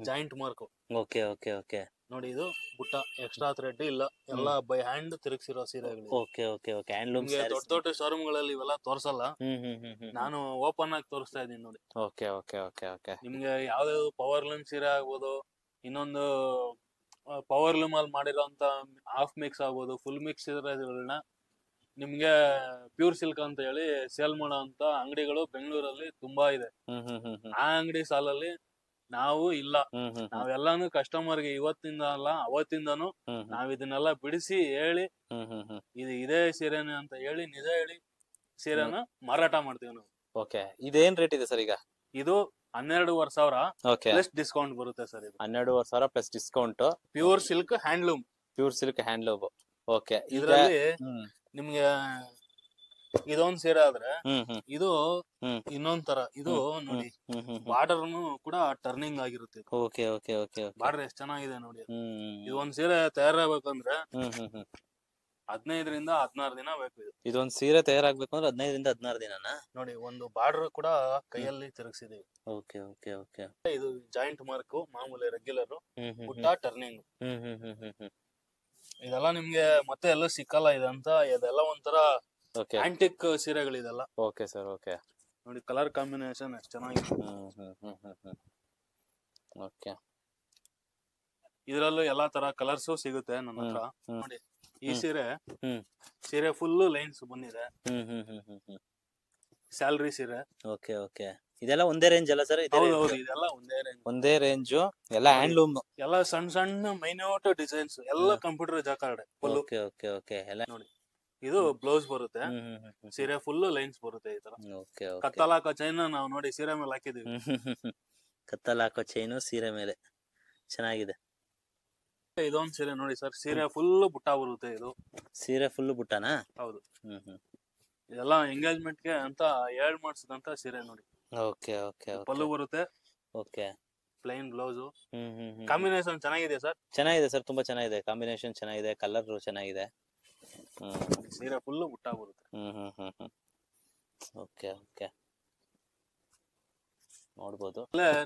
joint mark. Okay okay okay ನೋಡಿ ಇದು ಬುಟ್ಟ, ಎಕ್ಸ್ಟ್ರಾ ಥ್ರೆಡ್ ಇಲ್ಲ, ಎಲ್ಲ ಬೈ ಹ್ಯಾಂಡ್ ತಿರುಗಿಸಿರೋ ಸೀರೆಗಳು. Okay okay okay handloom. ದೊಡ್ಡ ದೊಡ್ಡ ಶೋರೂಮ್ ಗಳಲ್ಲಿ ಇವೆಲ್ಲ ತೋರ್ಸಲ್ಲ, ನಾನು ಓಪನ್ ಆಗಿ ತೋರಿಸ್ತಾ ಇದೀನಿ ನೋಡಿ. ಓಕೆ ಓಕೆ ಓಕೆ ಓಕೆ ನಿಮ್ಗೆ ಯಾವ್ದಾವ್ದು ಪವರ್ ಲೂಮ್ ಸೀರೆ ಆಗ್ಬೋದು, ಇನ್ನೊಂದು ಪವರ್ ಲೂಮ್ ಅಲ್ಲಿ ಮಾಡಿರೋಂತ ಹಾಫ್ ಮಿಕ್ಸ್ ಆಗ್ಬೋದು, ಫುಲ್ ಮಿಕ್ಸ್ ಸೀರೆಗಳನ್ನ ನಿಮ್ಗೆ ಪ್ಯೂರ್ ಸಿಲ್ಕ್ ಅಂತ ಹೇಳಿ ಸೇಲ್ ಮಾಡೋ ಅಂತ ಅಂಗಡಿಗಳು ಬೆಂಗಳೂರಲ್ಲಿ ತುಂಬಾ ಇದೆ. ಆ ಅಂಗಡಿ ಸಾಲಲ್ಲಿ ನಾವು ಇಲ್ಲ. ನಾವೆಲ್ಲಾನು ಕಸ್ಟಮರ್ಗೆ ಇವತ್ತಿಂದ ಅಲ್ಲ ಅವತ್ತಿಂದಾನು ನಾವ್ ಇದನ್ನೆಲ್ಲ ಬಿಡಿಸಿ ಹೇಳಿ ಇದು ಇದೇ ಸೀರೆನೆ ಅಂತ ಹೇಳಿ ನಿಜ ಹೇಳಿ ಸೀರೆನ ಮಾರಾಟ ಮಾಡ್ತೀವಿ ನಾವು. ಓಕೆ ಇದೇನ್ ರೇಟ್ ಇದೆ ಸರ್ ಈಗ? ಇದು 12,500 ಪ್ಲಸ್ ಡಿಸ್ಕೌಂಟ್ ಬರುತ್ತೆ ಸರ್. ಇದು 12,500 plus discount. Pure silk handloom. Pure silk handloom. Okay ಇದ್ರಲ್ಲಿ ನಿಮ್ಗೆ ಇದೊಂದ್ ಸೀರೆ ಆದ್ರೆ ಇದು ಇನ್ನೊಂದ್ ತರ. ಇದು ನೋಡಿ ಬಾರ್ಡರ್ ಕೂಡ ಟರ್ನಿಂಗ್ ಆಗಿರುತ್ತೆ. ಓಕೆ ಓಕೆ ಓಕೆ ಬಾರ್ಡರ್ ಎಷ್ಟ್ ಚೆನ್ನಾಗಿದೆ ನೋಡಿ. ಇದು ಒಂದ್ ಸೀರೆ ತಯಾರಾಗ್ಬೇಕಂದ್ರೆ 15ರಿಂದ 16 ದಿನ ಬೇಕು. ಇದು ಇದೊಂದ್ ಸೀರೆ ತಯಾರಾಗ್ಬೇಕು ಅಂದ್ರೆ 15ರಿಂದ 16 ದಿನನಾ? ನೋಡಿ ಒಂದು ಬಾರ್ಡರ್ ಕೂಡ ಕೈಯಲ್ಲಿ ತಿರುಗಿಸಿದೀವಿ. ಓಕೆ ಓಕೆ ಓಕೆ ಇದು ಜಾಯಿಂಟ್ ಮಾರ್ಕ್, ಮಾಮೂಲಿ ರೆಗ್ಯುಲರ್, ಪುಟ್ಟ ಟರ್ನಿಂಗ್. ಇದೆಲ್ಲ ನಿಮ್ಗೆ ಮತ್ತೆ ಎಲ್ಲೂ ಸಿಕ್ಕಲ್ಲ ಇದಂತ. ಇದೆಲ್ಲ ಒಂಥರ ಆಂಟಿಕ್ ಸೀರೆಗಳಿದೆಲ್ಲ. ಓಕೆ ಸರ್ ಓಕೆ ನೋಡಿ ಕಲರ್ ಕಾಂಬಿನೇಷನ್ ಎಷ್ಟು ಚೆನ್ನಾಗಿದೆ. ಓಕೆ ಇದ್ರಲ್ಲೂ ಎಲ್ಲಾ ತರ ಕಲರ್ಸ್ ಸಿಗುತ್ತೆ ನನ್ನ ಹತ್ರ. ನೋಡಿ ಈ ಸೀರೆ ಫುಲ್ ಲೈನ್ಸ್ ಬಂದಿದೆ, ಸ್ಯಾಲ್ರಿ ಸೀರೆ. ಓಕೆ ಓಕೆ ಇದೆಲ್ಲ ಒಂದೇ ರೇಂಜ್ ಅಲ್ಲ ಸರ್? ಹೌದು ಇದೆಲ್ಲ ಒಂದೇ ರೇಂಜ್, ಎಲ್ಲ ಹ್ಯಾಂಡ್ಲೂಮ್, ಎಲ್ಲ ಸಣ್ಣ ಸಣ್ಣ ಮೈನ್ಯೂಟ್ ಡಿಸೈನ್ಸ್, ಎಲ್ಲ computer jacquard. Okay okay okay ಎಲ್ಲ ನೋಡಿ ಇದು ಬ್ಲೌಸ್ ಬರುತ್ತೆ, ಸೀರೆ ಫುಲ್ ಲೈನ್ಸ್ ಬರುತ್ತೆ ಈ ತರ. ಓಕೆ ಕತ್ತಲ್ ಹಾಕೋ ಚೈನ್ ನಾವು ನೋಡಿ ಸೀರೆ ಮೇಲೆ ಹಾಕಿದೀವಿ. ಕತ್ತಲ್ ಹಾಕೋ ಚೈನು ಸೀರೆ ಮೇಲೆ ಚೆನ್ನಾಗಿದೆ. ಇದೊಂದ್ ಸೀರೆ ನೋಡಿ ಸರ್, ಸೀರೆ ಫುಲ್ ಬುಟ್ಟ ಬರುತ್ತೆ. ಇದು ಸೀರೆ ಫುಲ್ ಬುಟ್ಟನಾ? ಹೌದು. ಇದೆಲ್ಲ ಎಂಗೇಜ್ಮೆಂಟ್ ಗೆ ಅಂತ ಎರಡ್ ಮಾಡಿಸಿದಂತ ಸೀರೆ ನೋಡಿ. ಓಕೆ ಓಕೆ ಪಲ್ಲು ಬರುತ್ತೆ. Okay plain blouse. ಕಾಂಬಿನೇಷನ್ ಚೆನ್ನಾಗಿದೆ ಸರ್. ಚೆನ್ನಾಗಿದೆ ಸರ್, ತುಂಬಾ ಚೆನ್ನಾಗಿದೆ. ಕಾಂಬಿನೇಷನ್ ಚೆನ್ನಾಗಿದೆ, ಕಲರ್ ಚೆನ್ನಾಗಿದೆ. ಸೀರೆ ಫುಲ್ ಬುಟ್ಟ ಬರುತ್ತೆ. ಓಕೆ ಓಕೆ ನೋಡ್ಬೋದು.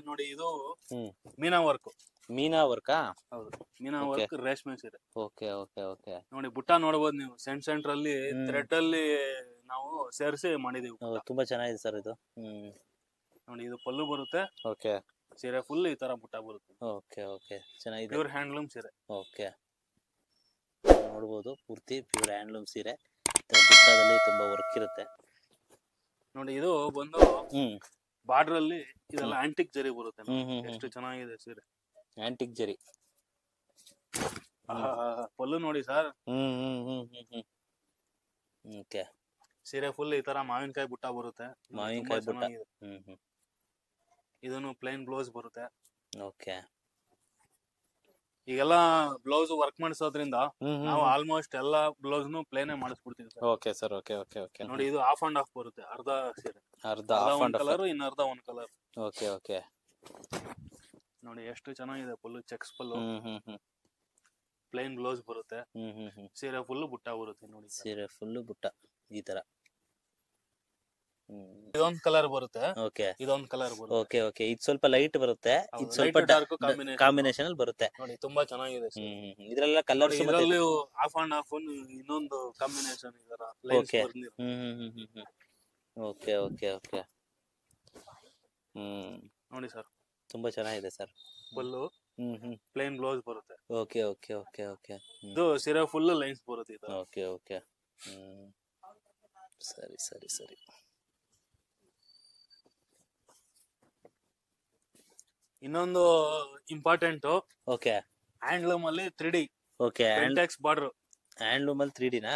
ನೋಡಿ ಇದು ಮೀನಾ ವರ್ಕ್. ಮೀನಾ ವರ್ಕಾ? ಹೌದು, ಮೀನಾ ವರ್ಕ್ ರೇಷ್ಮೆ ಸೀರೆ. ಓಕೆ ಓಕೆ ಓಕೆ ನೋಡಿ ಬುಟ್ಟ ನೋಡಬಹುದು ನೀವು, ಸೆಂಟರ್ ಅಲ್ಲಿ ಥ್ರೆಡ್ ಅಲ್ಲಿ ನಾವು ಸೇರಿಸಿ ಮಾಡಿದೀವಿ. ತುಂಬಾ ಚೆನ್ನಾಗಿದೆ ಸರ್ ಇದು. ನೋಡಿ ಇದು ಪಲ್ಲು ಬರುತ್ತೆ. ಓಕೆ ಸೀರೆ ಫುಲ್ ಈ ತರ ಬುಟ್ಟ ಬರುತ್ತೆ. ಓಕೆ ಓಕೆ ಚೆನ್ನಾಗಿದೆ. ಪ್ಯೂರ್ ಹ್ಯಾಂಡ್ಲೂಮ್ ಸೀರೆ. ಓಕೆ ನೋಡ್ಬೋದು, ಪೂರ್ತಿ ಪ್ಯೂರ್ ಹ್ಯಾಂಡ್ಲೂಮ್ ಸೀರೆ. ಬುಟ್ಟದಲ್ಲಿ ತುಂಬಾ ವರ್ಕ್ ಇರುತ್ತೆ. ನೋಡಿ ಇದು ಬಂದು ಬಾರ್ಡರ್ ಅಲ್ಲಿ ಇದೆಲ್ಲ ಆಂಟಿಕ್ ಜರಿ ಬರುತ್ತೆ. ಎಷ್ಟು ಚೆನ್ನಾಗಿದೆ ಸೀರೆ. ಆಂಟಿಕ್ ಜರಿ. ಪಲ್ಲು ನೋಡಿ ಸರ್. ಓಕೆ ಸೀರೆ ಫುಲ್ ಈ ತರ ಮಾವಿನಕಾಯಿ ಬುಟ್ಟ ಬರುತ್ತೆ. ಮಾವಿನಕಾಯಿ ಬುಟ್ಟ. ಇದನ್ನು ಪ್ಲೇನ್ ಬ್ಲೌಸ್ ಬರುತ್ತೆ. ಓಕೆ ಈಗೆಲ್ಲ ಬ್ಲೌಸ್ ವರ್ಕ್ ಮಾಡಿಸೋದ್ರಿಂದ ನಾವು ಆಲ್ಮೋಸ್ಟ್ ಎಲ್ಲಾ ಬ್ಲೌಸ್ ನು ಪ್ಲೇನೇ ಮಾಡಿಸ್ಬಿಡ್ತೀವಿ sir. Okay sir okay okay okay ನೋಡಿ ಇದು ಹಾಫ್ ಅಂಡ್ ಹಾಫ್ ಬರುತ್ತೆ. ಅರ್ಧ ಸೀರೆ, ಅರ್ಧ ಒಂದ್ ಕಲರ್, ಇನ್ನರ್ಧ ಒಂದ್ ಕಲರ್. ಓಕೆ ಓಕೆ ನೋಡಿ ಎಷ್ಟು ಚೆನ್ನಾಗಿದೆ. ಫುಲ್ ಚೆಕ್ಸ್ ಪಲ್ಲು, ಪ್ಲೇನ್ ಬ್ಲೌಸ್ ಬರುತ್ತೆ. ಸೀರೆ ಫುಲ್ ಬುಟ್ಟ ಬರುತ್ತೆ. ನೋಡಿ ಸೀರೆ ಫುಲ್ ಬುಟ್ಟ ಈ ತರ. ಇದೊಂದ್ ಕಲರ್ ಬರುತ್ತೆ. ಓಕೆ ಇದೊಂದ್ ಕಲರ್ ಬರುತ್ತೆ. ಓಕೆ ಓಕೆ ಇದು ಸ್ವಲ್ಪ ಲೈಟ್ ಬರುತ್ತೆ, ಇದು ಸ್ವಲ್ಪ ಡಾರ್ಕ್ ಕಾಂಬಿನೇಷನ್ ಅಲ್ಲಿ ಬರುತ್ತೆ. ನೋಡಿ ತುಂಬಾ ಚೆನ್ನಾಗಿದೆ. ಇದ್ರೆಲ್ಲ ಕಲರ್ಸ್ ಇದರಲ್ಲಿ ಹಾಫ್ ಅಂಡ್ ಹಾಫ್ ಇನ್ನೊಂದು ಕಾಂಬಿನೇಷನ್ ಇದರ ಲೈನ್ಸ್ ಬಂದಿದೆ. ಓಕೆ ಓಕೆ ಓಕೆ ನೋಡಿ ಸರ್, ತುಂಬಾ ಚೆನ್ನಾಗಿದೆ ಸರ್. ಪಲ್ಲು ಹ್ಮ್ ಹ್ಮ್ ಪ್ಲೇನ್ ಬ್ಲೌಸ್ ಬರುತ್ತೆ. ಓಕೆ ಓಕೆ ಓಕೆ ಓಕೆ ಇದು ಸೀರೆ ಫುಲ್ ಲೈನ್ಸ್ ಬರುತ್ತೆ ಇದು. ಓಕೆ ಓಕೆ ಹ್ಮ್ ಸರಿ ಸರಿ ಸರಿ. ಇನ್ನೊಂದು ಇಂಪಾರ್ಟೆಂಟ್ ಓಕೆ ಹ್ಯಾಂಡ್ಲೂಮ್ ಅಲ್ಲಿ 3D okay Bentex border. Handloom ಅಲ್ಲಿ 3D ನಾ?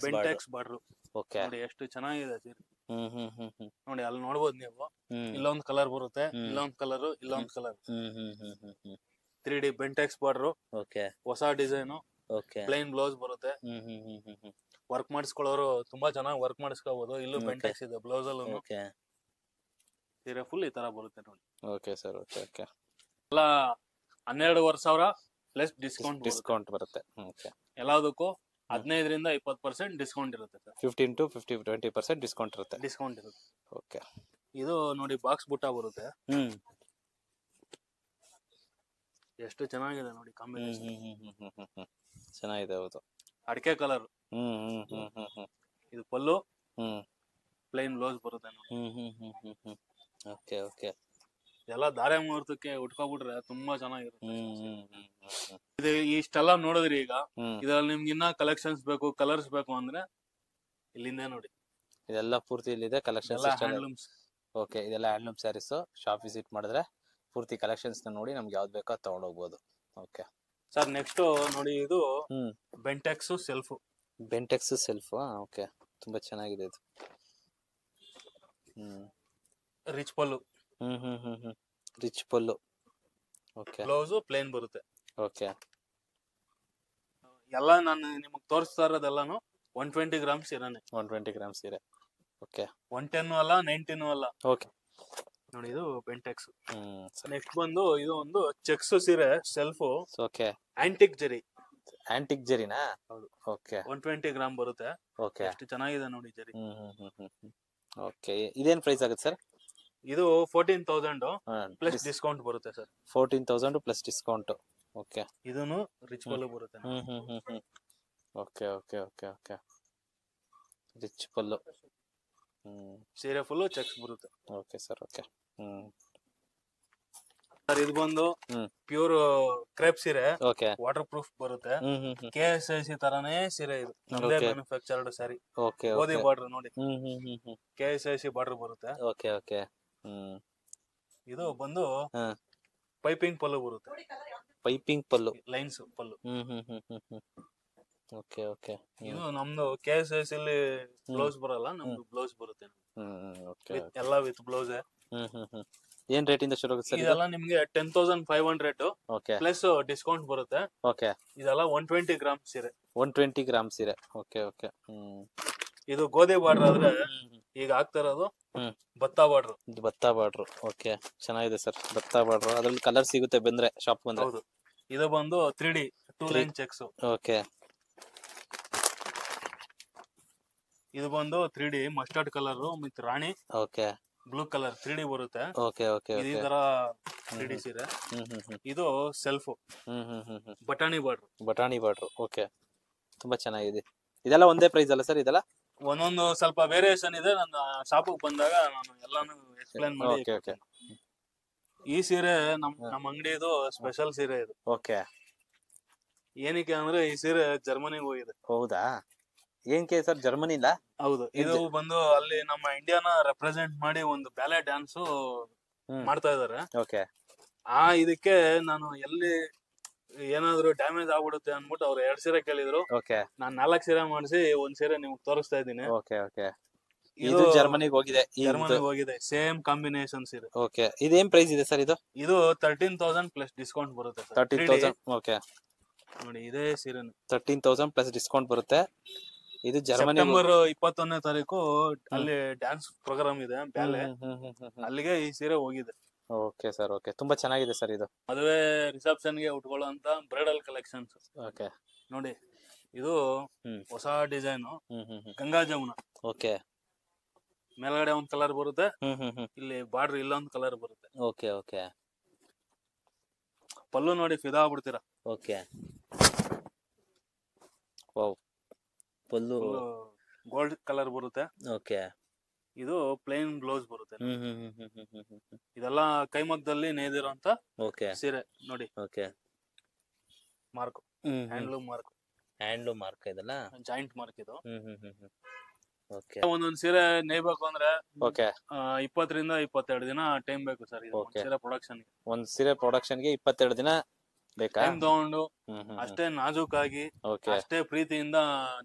ಬೆಂಟೆಕ್ಸ್ ಬಾರ್ಡರ್ ಓಕೆ ನೋಡಿ ಎಷ್ಟು ಚೆನ್ನಾಗಿದೆ ಸೀರೆ. ಹ್ಮ್ ಹ್ಮ್ ಹ್ಮ್ ಹ್ಮ್ ನೋಡಿ ಅಲ್ಲಿ ನೋಡ್ಬೋದು ನೀವು. ಹ್ಮ್ ಇಲ್ಲೊಂದ್ ಕಲರ್ ಬರುತ್ತೆ, ಇಲ್ಲೊಂದ್ ಕಲರ್, ಇಲ್ಲೊಂದ್ ಕಲರ್. ಹ್ಮ್ ಹ್ಮ್ ಹ್ಮ್ ಹ್ಮ್ ಹ್ಮ್ 3D ಬೆಂಟೆಕ್ಸ್ ಬಾರ್ಡರ್, ಓಕೆ ಹೊಸ ಡಿಸೈನ್, ಓಕೆ ಪ್ಲೈನ್ ಬ್ಲೌಸ್ ಬರುತ್ತೆ. ಹ್ಮ್ ಹ್ಮ್ ಹ್ಮ್ ಹ್ಮ್ ಹ್ಮ್ ವರ್ಕ್ ಮಾಡಿಸ್ಕೊಳ್ಳೋರು ತುಂಬಾ ಚೆನ್ನಾಗಿ ವರ್ಕ್ ಮಾಡಿಸ್ಕೋಬಹುದು. ಇಲ್ಲೂ ಬೆಂಟೆಕ್ಸ್ ಇದೆ ಬ್ಲೌಸ್ ಅಲ್ಲೂ. ಓಕೆ ಸೀರೆ ಫುಲ್ ಈ ತರ ಬರುತ್ತೆ ನೋಡಿ. ಓಕೆ ಸರ್ ಓಕೆ ಓಕೆ ಎಲ್ಲ 12,500 ಪ್ಲಸ್ ಡಿಸ್ಕೌಂಟ್ ಡಿಸ್ಕೌಂಟ್ ಬರುತ್ತೆ. ಓಕೆ ಎಲ್ಲದಕ್ಕೂ 15% 20% ಡಿಸ್ಕೌಂಟ್ ಇರುತ್ತೆ ಸರ್. 15 to 20% ಡಿಸ್ಕೌಂಟ್ ಇರುತ್ತೆ. ಡಿಸ್ಕೌಂಟ್ ಇರುತ್ತೆ. ಓಕೆ ಇದು ನೋಡಿ ಬಾಕ್ಸ್ ಬುಟ್ಟ ಬರುತ್ತೆ. ಹ್ಮ್ ಎಷ್ಟು ಚೆನ್ನಾಗಿದೆ ನೋಡಿ ಕಾಂಬಿನೇಷನ್. ಹ್ಮ್ ಹ್ಮ್ ಹ್ಮ್ ಹ್ಮ್ ಹ್ಮ್ ಹ್ಮ್ ಚೆನ್ನಾಗಿದೆ ಹೌದು. ಅಡಿಕೆ ಕಲರ್. ಹ್ಮ್ ಹ್ಮ್ ಹ್ಮ್ ಹ್ಮ್ ಹ್ಮ್ ಇದು ಪಲ್ಲು, ಹ್ಮ್ ಪ್ಲೈನ್ ಬ್ಲೌಸ್ ಬರುತ್ತೆ ನೋಡಿ. ಹ್ಮ್ hmm hmm hmm hmm okay okay ಎಲ್ಲ ಧಾರೆ ಮುಹೂರ್ತಕ್ಕೆ ಉಟ್ಕೊಬಿಟ್ರೆ ತುಂಬಾ ಚೆನ್ನಾಗಿರುತ್ತೆ. ಹ್ಮ್ ಹ್ಮ್ ಹ್ಮ್ ಹ್ಮ್ ಇದು ಇಷ್ಟೆಲ್ಲ ನೋಡಿದ್ರಿ. ಈಗ ಹ್ಮ್ ಇದ್ರಲ್ಲಿ ನಿಮ್ಗೆ ಇನ್ನ ಕಲೆಕ್ಷನ್ಸ್ ಬೇಕು, ಕಲರ್ಸ್ ಬೇಕು ಅಂದ್ರೆ ಇಲ್ಲಿಂದ ನೋಡಿ. ಇದೆಲ್ಲ ಪೂರ್ತಿ ಇಲ್ಲಿದೆ ಕಲೆಕ್ಷನ್ಸ್. ಎಲ್ಲ ಹ್ಯಾಂಡ್ಲೂಮ್ಸ್. ಓಕೆ ಇದೆಲ್ಲ ಹ್ಯಾಂಡ್ಲೂಮ್ ಸ್ಯಾರೀಸ್. ಶಾಪ್ ವಿಸಿಟ್ ಮಾಡಿದ್ರೆ ಪೂರ್ತಿ ಕಲೆಕ್ಷನ್ಸ್ ನೋಡಿ ನಮ್ಗೆ ಯಾವ್ದು ಬೇಕೋ ಅದು ತಗೊಂಡ್ ಹೋಗ್ಬೋದು. ಓಕೆ ಸರ್ ನೆಕ್ಸ್ಟ್ ನೋಡಿ ಇದು hmm Bentex self. Bentex self. Okay ತುಂಬಾ ಚೆನ್ನಾಗಿದೆ ಇದು. Hmm rich pallu, hmm hmm hmm hmm rich pallu. Okay blouse plain ಬರುತ್ತೆ. ಓಕೆ ಎಲ್ಲ ನಾನು ನಿಮಗೆ ತೋರಿಸ್ತಾ ಇರೋದೆಲ್ಲಾನು 120 ಗ್ರಾಮ್ಸ್ ಸೀರೆನೆ. 120 ಗ್ರಾಮ್ ಸೀರೆ. ಓಕೆ 110 ಅಲ್ಲ 19 ಅಲ್ಲ. ಓಕೆ ನೋಡಿ ಇದು ಬೆಂಟೆಕ್ಸ್. ಹ್ಮ್ ನೆಕ್ಸ್ಟ್ ಬಂದು ಇದು ಒಂದು ಚೆಕ್ಸ್ ಸೀರೆ ಸೆಲ್ಫ್. ಓಕೆ ಆಂಟಿಕ್ ಜರಿ. ಆಂಟಿಕ್ ಜರಿನಾ? ಹೌದು. ಓಕೆ 120 ಗ್ರಾಮ್ ಬರುತ್ತೆ. ಓಕೆ ಎಷ್ಟು ಚೆನ್ನಾಗಿದೆ ನೋಡಿ ಜರಿ. Hmm hmm hmm hmm hmm okay ಇದೇನ್ ಪ್ರೈಸ್ ಆಗುತ್ತೆ ಸರ್? ಇದು 14,000 ಪ್ಲಸ್ ಡಿಸ್ಕೌಂಟ್ ಬರುತ್ತೆ ಸರ್. 14,000 plus discount. ಓಕೆ ಇದನ್ನು ರಿಚ್ ಪಲ್ಲು ಬರುತ್ತೆ. Hmm hmm hmm hmm okay okay okay okay rich pallu. Hmm ಸೀರೆ ಫುಲ್ ಚೆಕ್ಸ್ ಬರುತ್ತೆ. Okay sir okay hmm sir ಇದು ಬಂದು ಹ್ಮ್ ಪ್ಯೂರ್ ಕ್ರೇಪ್ ಸೀರೆ. ಓಕೆ ವಾಟರ್ ಪ್ರೂಫ್ ಬರುತ್ತೆ. ಹ್ಮ್ ಹ್ಮ್ ಹ್ಮ್ KSIC ತರಾನೇ ಸೀರೆ ಇದು. ನಮ್ದೇ Okay. ಮ್ಯಾನುಫ್ಯಾಕ್ಚರ್ಡ್ ಸ್ಯಾರಿ. ಓಕೆ ಗೋಧಿ ಓಕೆ ಬಾರ್ಡರ್ ನೋಡಿ. ಹ್ಮ್ ಹ್ಮ್ ಹ್ಮ್ ಹ್ಮ್ KSIC ಬಾರ್ಡರ್ ಬರುತ್ತೆ. ಓಕೆ ಓಕೆ ಹ್ಮ್ ಇದು ಬಂದು ಹಾ ಪೈಪಿಂಗ್ ಪಲ್ಲು ಬರುತ್ತೆ. ಪೈಪಿಂಗ್ ಪಲ್ಲು. ಲೈನ್ಸ್ ಪಲ್ಲು. Hmm hmm hmm hmm hmm okay okay ಇದು ನಮ್ದು KSIC ಅಲ್ಲಿ ಬ್ಲೌಸ್ ಬರಲ್ಲ, ನಮ್ದು ಬ್ಲೌಸ್ ಬರುತ್ತೆ. ಹ್ಮ್ ಓಕೆ ಎಲ್ಲ ವಿತ್ ಬ್ಲೌಸ್. ಹ್ಮ್ ಹ್ಮ್ ಹ್ಮ್ ಏನ್ ರೇಟ್ ಇಂದ ಶುರು ಆಗುತ್ತೆ ಸರ್? ಇದೆಲ್ಲ ನಿಮ್ಗೆ 10,500 ಓಕೆ ಪ್ಲಸ್ ಡಿಸ್ಕೌಂಟ್ ಬರುತ್ತೆ. ಓಕೆ ಇದೆಲ್ಲ 120 ಗ್ರಾಮ್ ಸೀರೆ. 120 ಗ್ರಾಮ್ ಸೀರೆ. ಓಕೆ ಓಕೆ ಹ್ಮ್ ಇದು ಗೋಧಿ ಬಾರ್ಡರ್ ಆದ್ರೆ ಈಗ ಆಗ್ತಾ ಇರೋದು ಹ್ಮ್ ಭತ್ತ ಬಾರ್ಡರ್. ಇದು ಭತ್ತ ಬಾರ್ಡ್ರು. ಓಕೆ ಚೆನ್ನಾಗಿದೆ ಸರ್ ಭತ್ತ ಬಾರ್ಡ್ರು. ಅದ್ರಲ್ಲಿ ಕಲರ್ ಸಿಗುತ್ತೆ ಬಂದ್ರೆ ಶಾಪ್ ಬಂದ್ರೆ. ಹೌದು. ಇದು ಬಂದು 3D 2 ಲೈನ್ ಚೆಕ್ಸ್. ಓಕೆ ಇದು ಬಂದು 3D mustard colour with Rani okay blue colour 3D ಬರುತ್ತೆ. ಓಕೆ ಓಕೆ ಇದು ಈ ಓಕೆ ತರ 3D ಸೀರೆ. ಹ್ಮ್ ಹ್ಮ್ ಹ್ಮ್ ಇದು ಸೆಲ್ಫ್ ಹ್ಮ್ ಹ್ಮ್ ಹ್ಮ್ ಹ್ಮ್ ಬಟಾಣಿ ಬಾರ್ಡರ್. ಬಟಾಣಿ ಬಾರ್ಡ್ರು. ಓಕೆ ತುಂಬಾ ಚೆನ್ನಾಗಿದೆ. ಇದೆಲ್ಲ ಒಂದೇ ಪ್ರೈಸ್ ಅಲ್ಲ ಸರ್? ಇದೆಲ್ಲ ಒಂದೊಂದು ಸ್ವಲ್ಪ ವೇರಿಯೇಷನ್ ಇದೆ. ನನ್ನ ಶಾಪಿಗೆ ಬಂದಾಗ ನಾನು ಎಲ್ಲಾನು ಎಕ್ಸ್ಪ್ಲೈನ್ ಮಾಡಿ. ಓಕೆ ಓಕೆ ಈ ಸೀರೆ ನಮ್ಮ ಅಂಗಡಿದು ಸ್ಪೆಷಲ್ ಸೀರೆ ಇದು. ಓಕೆ ಏನಕ್ಕೆ ಅಂದ್ರೆ ಈ ಸೀರೆ ಜರ್ಮನಿಗೆ ಹೋಗಿದೆ. ಹೌದಾ? ಏನ್ಕೆ ಸರ್ ಜರ್ಮನಿ ಇಲ್ಲ? ಹೌದು. ಇದು ಬಂದು ಅಲ್ಲಿ ನಮ್ಮ ಇಂಡಿಯಾನ ರೆಪ್ರೆಸೆಂಟ್ ಮಾಡಿ ಒಂದು ಬ್ಯಾಲೆ ಡ್ಯಾನ್ಸ್ ಮಾಡ್ತಾ ಇದಾರೆ. ಓಕೆ ಇದಕ್ಕೆ ನಾನು ಎಲ್ಲಿ ಏನಾದ್ರು ಡ್ಯಾಮೇಜ್ ಆಗ್ಬಿಡುತ್ತೆ ಅನ್ಬಿಟ್ಟು ಅವ್ರು 2 ಸೀರೆ ಕೇಳಿದ್ರು. ಓಕೆ ನಾನ್ 4 ಸೀರೆ ಮಾಡಿಸಿ 1 ಸೀರೆ ನಿಮ್ಗೆ ತೋರಿಸ್ತಾ ಇದ್ದೀನಿ. ಓಕೆ ಓಕೆ ಇದು ಜರ್ಮನಿಗೆ ಹೋಗಿದೆ. ಜರ್ಮನಿಗೆ ಹೋಗಿದೆ. ಸೇಮ್ ಕಾಂಬಿನೇಷನ್ ಸೀರೆ. ಓಕೆ ಇದೇನ್ ಪ್ರೈಸ್ ಇದೆ ಸರ್ ಇದು? ಇದು 13,000 ಪ್ಲಸ್ ಡಿಸ್ಕೌಂಟ್ ಬರುತ್ತೆ ಸರ್. 13,000. ಓಕೆ ನೋಡಿ ಇದೇ ಸೀರೆ 13,000 ಪ್ಲಸ್ ಡಿಸ್ಕೌಂಟ್ ಬರುತ್ತೆ. ಇದು ಜರ್ಮನಿ. ಸೆಪ್ಟೆಂಬರ್ 21ನೇ ತಾರೀಕು ಅಲ್ಲಿ ಡ್ಯಾನ್ಸ್ ಪ್ರೋಗ್ರಾಮ್ ಇದೆ ಬ್ಯಾಲೆ. ಅಲ್ಲಿಗೆ ಈ ಸೀರೆ ಹೋಗಿದೆ. ಓಕೆ ಸರ್ ಓಕೆ ತುಂಬಾ ಚೆನ್ನಾಗಿದೆ ಸರ್ ಇದು. ಮದುವೆ ರಿಸೆಪ್ಷನ್ ಗೆ ಉಟ್ಕೊಳ್ಳುವಂತ ಬ್ರೈಡಲ್ ಕಲೆಕ್ಷನ್ಸ್. ಓಕೆ ನೋಡಿ ಇದು ಹೊಸ ಡಿಸೈನ್ ಹ್ಮ್ ಹ್ಮ್ ಹ್ಮ್ ಗಂಗಾ ಜಮುನ. ಓಕೆ ಮೇಲ್ಗಡೆ ಒಂದ್ ಕಲರ್ ಬರುತ್ತೆ, ಹ್ಮ್ ಹ್ಮ್ ಹ್ಮ್ ಇಲ್ಲಿ ಬಾರ್ಡರ್ ಇಲ್ಲೊಂದ್ ಕಲರ್ ಬರುತ್ತೆ. ಓಕೆ ಓಕೆ ಪಲ್ಲು ನೋಡಿ ಫಿದಾ ಆಗ್ಬಿಡ್ತೀರಾ. ಓಕೆ ವಾವ್ ಪಲ್ಲು ಗೋಲ್ಡ್ ಕಲರ್ ಬರುತ್ತೆ. ಓಕೆ ಇದು ಪ್ಲೇನ್ ಬ್ಲೌಸ್ ಬರುತ್ತೆ. Hmm hmm hmm hmm hmm hmm hmm ಹ್ಮ್. ಇದೆಲ್ಲ ಕೈಮಗ್ಗದಲ್ಲಿ ನೇಯ್ದಿರೋಂತ ಓಕೆ ಸೀರೆ ನೋಡಿ. ಓಕೆ. ಮಾರ್ಕ್, ಹ್ಮ್ ಹ್ಯಾಂಡ್ಲೂಮ್ ಮಾರ್ಕ್, ಹ್ಯಾಂಡ್ಲೂಮ್ ಮಾರ್ಕ್ ಇದಲ್ಲ. ಜಾಯಿಂಟ್ ಮಾರ್ಕ್ ಇದು. ಹ್ಮ್ ಹ್ಮ್ ಹ್ಮ್ ಹ್ಮ್. ಓಕೆ ಒಂದೊಂದ್ ಸೀರೆ ನೇಯ್ಬೇಕು ಅಂದ್ರೆ ಓಕೆ 20 ರಿಂದ 22 ದಿನ ಟೈಮ್ ಬೇಕು ಸರ್. ಇದು ಒಂದ್ Okay. ಸೀರೆ ಪ್ರೊಡಕ್ಷನ್ ಒಂದ್ ಸೀರೆ ಪ್ರೊಡಕ್ಷನ್ ಗೆ 22 ದಿನ ಬೇಕಾ? ಟೈಮ್ ತಗೊಂಡು ಹ್ಮ್ ಹ್ಮ್ ಅಷ್ಟೇ ನಾಜೂಕಾಗಿ ಓಕೆ ಅಷ್ಟೇ ಪ್ರೀತಿಯಿಂದ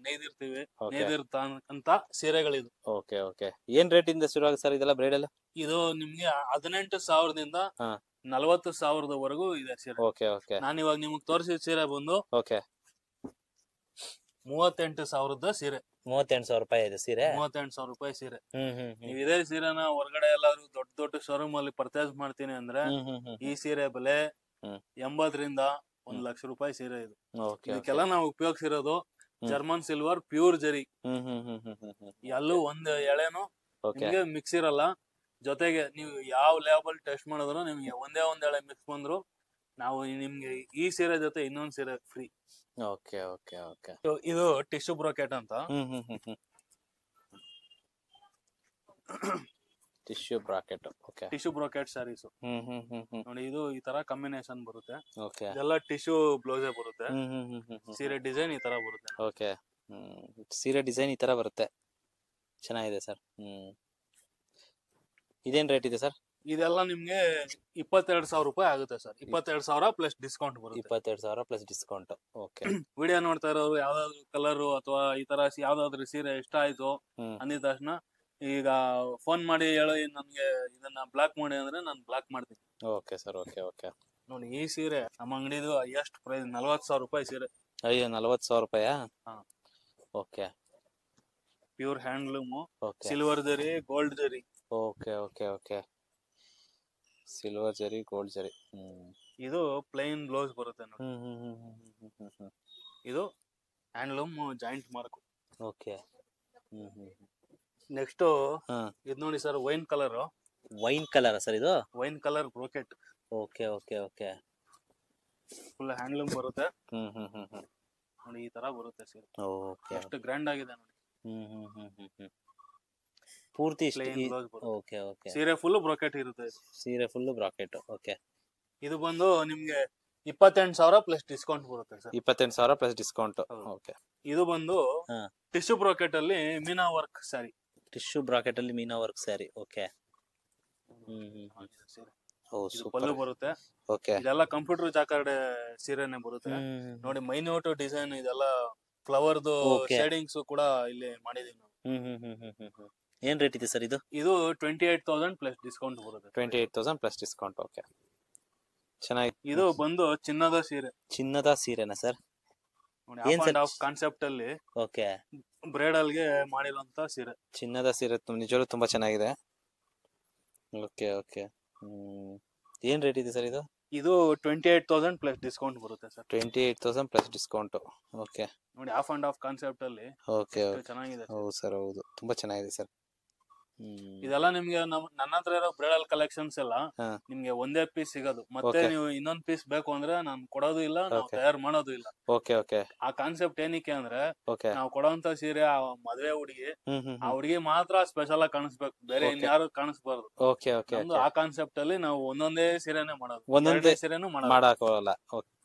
ನೇಯ್ದಿರ್ತೀವಿ. ಓಕೆ ನೇಯ್ದಿರ್ತಕ್ಕಂತ ಸೀರೆಗಳಿದು. Okay okay. ಏನ್ ರೇಟ್ ಇಂದ ಶುರು ಆಗುತ್ತೆ ಸರ್ ಇದೆಲ್ಲ ಬ್ರೈಡಲ್? ಇದು ನಿಮ್ಗೆ 18,000ದಿಂದ ಹಾ 40,000ದವರೆಗೂ ಇದೆ ಸೀರೆ. ಓಕೆ ಓಕೆ ನಾನು ಇವಾಗ ನಿಮಗ್ ತೋರಿಸಿದ ಸೀರೆ ಬಂದು ಓಕೆ. 38,000ದ ಸೀರೆ. 38,000 ರೂಪಾಯಿ ಇದೆ ಸೀರೆ. 38,000 ರೂಪಾಯಿ ಸೀರೆ. ಹ್ಮ್ ಹ್ಮ್ ಹ್ಮ್ ನೀವು ಇದೇ ಸೀರೆನ ಹೊರಗಡೆ ಎಲ್ಲಾದ್ರೂ ದೊಡ್ಡ ದೊಡ್ಡ ಶೋರೂಮ್ ಅಲ್ಲಿ ಪರ್ಚೇಸ್ ಮಾಡ್ತೀನಿ ಅಂದ್ರೆ ಹ್ಮ್ ಹ್ಮ್ ಹ್ಮ್ ಈ ಸೀರೆ ಬೆಲೆ ಹ್ಮ್. 80ರಿಂದ 1,00,000 ರೂಪಾಯಿ ಸೀರೆ ಇದು. ಓಕೆ ಇದಕ್ಕೆಲ್ಲ ನಾವು ಉಪಯೋಗಿಸಿರೋದು ಹ್ಮ್. ಜರ್ಮನ್ ಸಿಲ್ವರ್ ಪ್ಯೂರ್ ಜರಿ. Hmm hmm hmm hmm hmm ಹ್ಮ್. ಎಲ್ಲೂ ಒಂದ್ ಎಳೆನು ಓಕೆ ನಿಮ್ಗೆ ಮಿಕ್ಸ್ ಇರಲ್ಲ. ಜೊತೆಗೆ ನೀವು ಯಾವ ಲೇಬಲ್ ಟೆಸ್ಟ್ ಮಾಡಿದ್ರು ನಿಮ್ಗೆ ಒಂದೇ ಒಂದ್ ಎಳೆ ಮಿಕ್ಸ್ ಬಂದ್ರು ನಾವು ನಿಮ್ಗೆ ಈ ಸೀರೆ ಜೊತೆ ಇನ್ನೊಂದ್ ಸೀರೆ ಫ್ರೀ. Okay okay okay. ಇದು ಟಿಶ್ಯೂ ಬ್ರೋಕೆಟ್ ಅಂತ. Hmm hmm hmm hmm. Tissue brocade. Okay. Tissue brocade sarees hmm hmm hmm hmm. ನೋಡಿ. ಇದು ಈ ತರ ಕಾಂಬಿನೇಷನ್ ಬರುತ್ತೆ. ಓಕೆ. ಇದೆಲ್ಲ ಟಿಶ್ಯೂ ಬ್ಲೌಸೇ ಬರುತ್ತೆ. ಹ್ಮ್ ಹ್ಮ್ ಹ್ಮ್ ಹ್ಮ್ ಹ್ಮ್. ಸೀರೆ ಡಿಸೈನ್ ಈ ತರ ಬರುತ್ತೆ. ಓಕೆ. ಸೀರೆ ಡಿಸೈನ್ ಈ ತರ ಬರುತ್ತೆ. ಚೆನ್ನಾಗಿದೆ ಸರ್. ಇದೇನ್ ರೇಟ್ ಇದೆ ಸರ್? ಇದೆಲ್ಲ ನಿಮ್ಗೆ 22,000 ರೂಪಾಯಿ ಆಗುತ್ತೆ ಸರ್. 22,000 ಪ್ಲಸ್ ಡಿಸ್ಕೌಂಟ್ ಬರುತ್ತೆ. 22,000 ಪ್ಲಸ್ ಡಿಸ್ಕೌಂಟ್. ಓಕೆ. ವಿಡಿಯೋ ನೋಡ್ತಾ ಇರೋರು ಯಾವ್ದಾದ್ರು ಕಲರ್ ಅಥವಾ ಈ ತರ ಯಾವ್ದಾದ್ರು ಸೀರೆ ಇಷ್ಟ ಆಯ್ತು ಹ್ಮ್. ಅಂದಿದ ತಕ್ಷಣ ಈಗ ಫೋನ್ ಮಾಡಿ ಹೇಳಿ ನನ್ಗೆ ಇದನ್ನ ಬ್ಲಾಕ್ ಮಾಡಿ ಅಂದ್ರೆ ನಾನು ಬ್ಲಾಕ್ ಮಾಡ್ತೀನಿ. Okay sir. Okay okay. ನೋಡಿ ಈ ಸೀರೆ ನಮ್ಮ ಅಂಗಡಿದು ಎಷ್ಟು ಪ್ರೈಸ್ 40,000 ರೂಪಾಯಿ ಸೀರೆ. ಅಯ್ಯೋ 40,000 ರೂಪಾಯಾ? ಹಾ. Okay. Pure handloom, okay. Silver ಜರಿ, ಗೋಲ್ಡ್ ಜರಿ. Okay okay okay. ಸಿಲ್ವರ್ ಜರಿ, ಗೋಲ್ಡ್ ಜರಿ. ಇದು ಪ್ಲೈನ್ ಬ್ಲೌಸ್ ಬರುತ್ತೆ ನೋಡಿ. ಹ್ಮ್ hmm hmm hmm hmm hmm hmm. ಇದು handloom joint mark. Okay. Hmm hmm. Next ಹಾ. ಇದು ನೋಡಿ sir, wine colour. Wine colour sir ಇದು? Wine colour brocade. Okay okay okay. Full handloom ಬರುತ್ತೆ. Hmm hmm hmm hmm. ನೋಡಿ ಈ ತರ ಬರುತ್ತೆ ಸೀರೆ. ಓಕೆ. ಎಷ್ಟು ಗ್ರ್ಯಾಂಡ್ ಆಗಿದೆ ನೋಡಿ. ಹ್ಮ್ ಹ್ಮ್ ಹ್ಮ್ ಹ್ಮ್ ಹ್ಮ್. ಪೂರ್ತಿ ಪ್ಲೇನ್ ಬ್ಲೌಸ್ ಬರುತ್ತೆ. Okay okay. ಸೀರೆ ಫುಲ್ ಬ್ರೋಕೆಟ್ ಇರುತ್ತೆ. ಸೀರೆ ಫುಲ್ ಬ್ರಾಕೆಟ್. ಓಕೆ. ಇದು ಬಂದು ನಿಮ್ಗೆ 28,000 ಪ್ಲಸ್ ಡಿಸ್ಕೌಂಟ್ ಬರುತ್ತೆ ಸರ್. 28,000 plus discount. ಓಕೆ. ಇದು ಬಂದು ಹಾ. ಟಿಶ್ಯೂ ಬ್ರೋಕೆಟ್ ಅಲ್ಲಿ ಮೀನಾ ವರ್ಕ್ ಸ್ಯಾರಿ. ಟಿಶ್ಯೂ ಬ್ರಾಕೆಟ್ ಅಲ್ಲಿ ಮೀನಾ ವರ್ಕ್ ಸ್ಯಾರಿ. ಓಕೆ. ಹ್ಮ್ ಹ್ಮ್. ಓ ಇದು ಸೂಪರ್. ಪಲ್ಲು ಬರುತ್ತೆ. ಓಕೆ. ಇದೆಲ್ಲ ಕಂಪ್ಯೂಟರ್ ಜಾಕಾರ್ಡ್ ಸೀರೆನೆ ಬರುತ್ತೆ. ನೋಡಿ ಮೈನ್ಯೂಟ್ ಡಿಸೈನ್ ಇದೆಲ್ಲ ಫ್ಲವರ್ದು Okay. ಶೇಡಿಂಗ್ಸ್ ಕೂಡ ಇಲ್ಲಿ ಮಾಡಿದೀವಿ ನಾವು. ಹ್ಮ್ ಹ್ಮ್ ಹ್ಮ್ ಹ್ಮ್ ಹ್ಮ್ ಹ್ಮ್. ಏನ್ ರೇಟ್ ಇದೆ ಸರ್ ಇದು? ಇದು 28,000 ಪ್ಲಸ್ ಡಿಸ್ಕೌಂಟ್ ಬರುತ್ತೆ. 28,000 ಪ್ಲಸ್ ಡಿಸ್ಕೌಂಟ್. ಓಕೆ. ಚೆನ್ನಾಗಿ. ಇದು ಬಂದು ಚಿನ್ನದ ಸೀರೆ. ಚಿನ್ನದ ಸೀರೆನಾ ಸರ್? ನೋಡಿ ಏನ್ of sir? And of concept ಅಲ್ಲಿ ಓಕೆ. ಬ್ರೈಡಲ್ ಗೆ ಮಾಡಿರುವಂತ ಸೀರೆ. ಚಿನ್ನದ ಸೀರೆ ನಿಜವಾಗ್ಲೂ ತುಂಬಾ ಚೆನ್ನಾಗಿದೆ. Okay okay. ಏನ್ ರೇಟ್ ಇದೆ ಸರ್ ಇದು? ಇದು 28,000 ಪ್ಲಸ್ ಡಿಸ್ಕೌಂಟ್ ಬರುತ್ತೆ ಸರ್. 28,000 plus discount. ಓಕೆ. ನೋಡಿ ಆಫ್ ಅಂಡ್ ಆಫ್ ಕಾನ್ಸೆಪ್ಟ್ ಅಲ್ಲಿ ಓಕೆ ಎಷ್ಟು ಓಕೆ. ಚೆನ್ನಾಗಿದೆ. ಹೌದು ಸರ್ ಹೌದು ತುಂಬಾ ಚೆನ್ನಾಗಿದೆ ಸರ್. ಇದೆಲ್ಲ ನಿಮ್ಗೆ ನನ್ನ ಹತ್ರ ಇರೋ ಬ್ರೈಡಲ್ ಕಲೆಕ್ಷನ್ಸ್ ಎಲ್ಲ ಹಾ. ನಿಮ್ಗೆ ಒಂದೇ ಪೀಸ್ ಸಿಗೋದು. ಮತ್ತೆ Okay. ನೀವು ಇನ್ನೊಂದ್ ಪೀಸ್ ಬೇಕು ಅಂದ್ರೆ ನಾನು ಕೊಡೋದು ಇಲ್ಲ, ನಾವು Okay. ತಯಾರು ಮಾಡೋದು ಇಲ್ಲ. ಓಕೆ ಓಕೆ ಆ ಕಾನ್ಸೆಪ್ಟ್ ಏನಕ್ಕೆ ಅಂದ್ರೆ ಓಕೆ. ನಾವು ಕೊಡೋಂತ ಸೀರೆ ಆ ಮದ್ವೆ ಹುಡುಗಿ, ಹ್ಮ್ ಹ್ಮ್ ಆ ಹುಡುಗಿ ಮಾತ್ರ ಸ್ಪೆಷಲ್ ಆಗಿ ಕಾಣಿಸ್ಬೇಕು, ಬೇರೆ Okay. ಇನ್ಯಾರು ಕಾಣಿಸ್ಬಾರ್ದು. ಓಕೆ ಓಕೆ ನಮ್ದು ಆ ಕಾನ್ಸೆಪ್ಟ್ ಅಲ್ಲಿ ನಾವು ಒಂದೊಂದೇ ಸೀರೆನೆ ಮಾಡೋದು, ಒಂದೊಂದೇ ಎರಡನೇ ಸೀರೆನೂ ಮಾಡೋದು. ಮಾಡಾಕೋಲ್ಲ.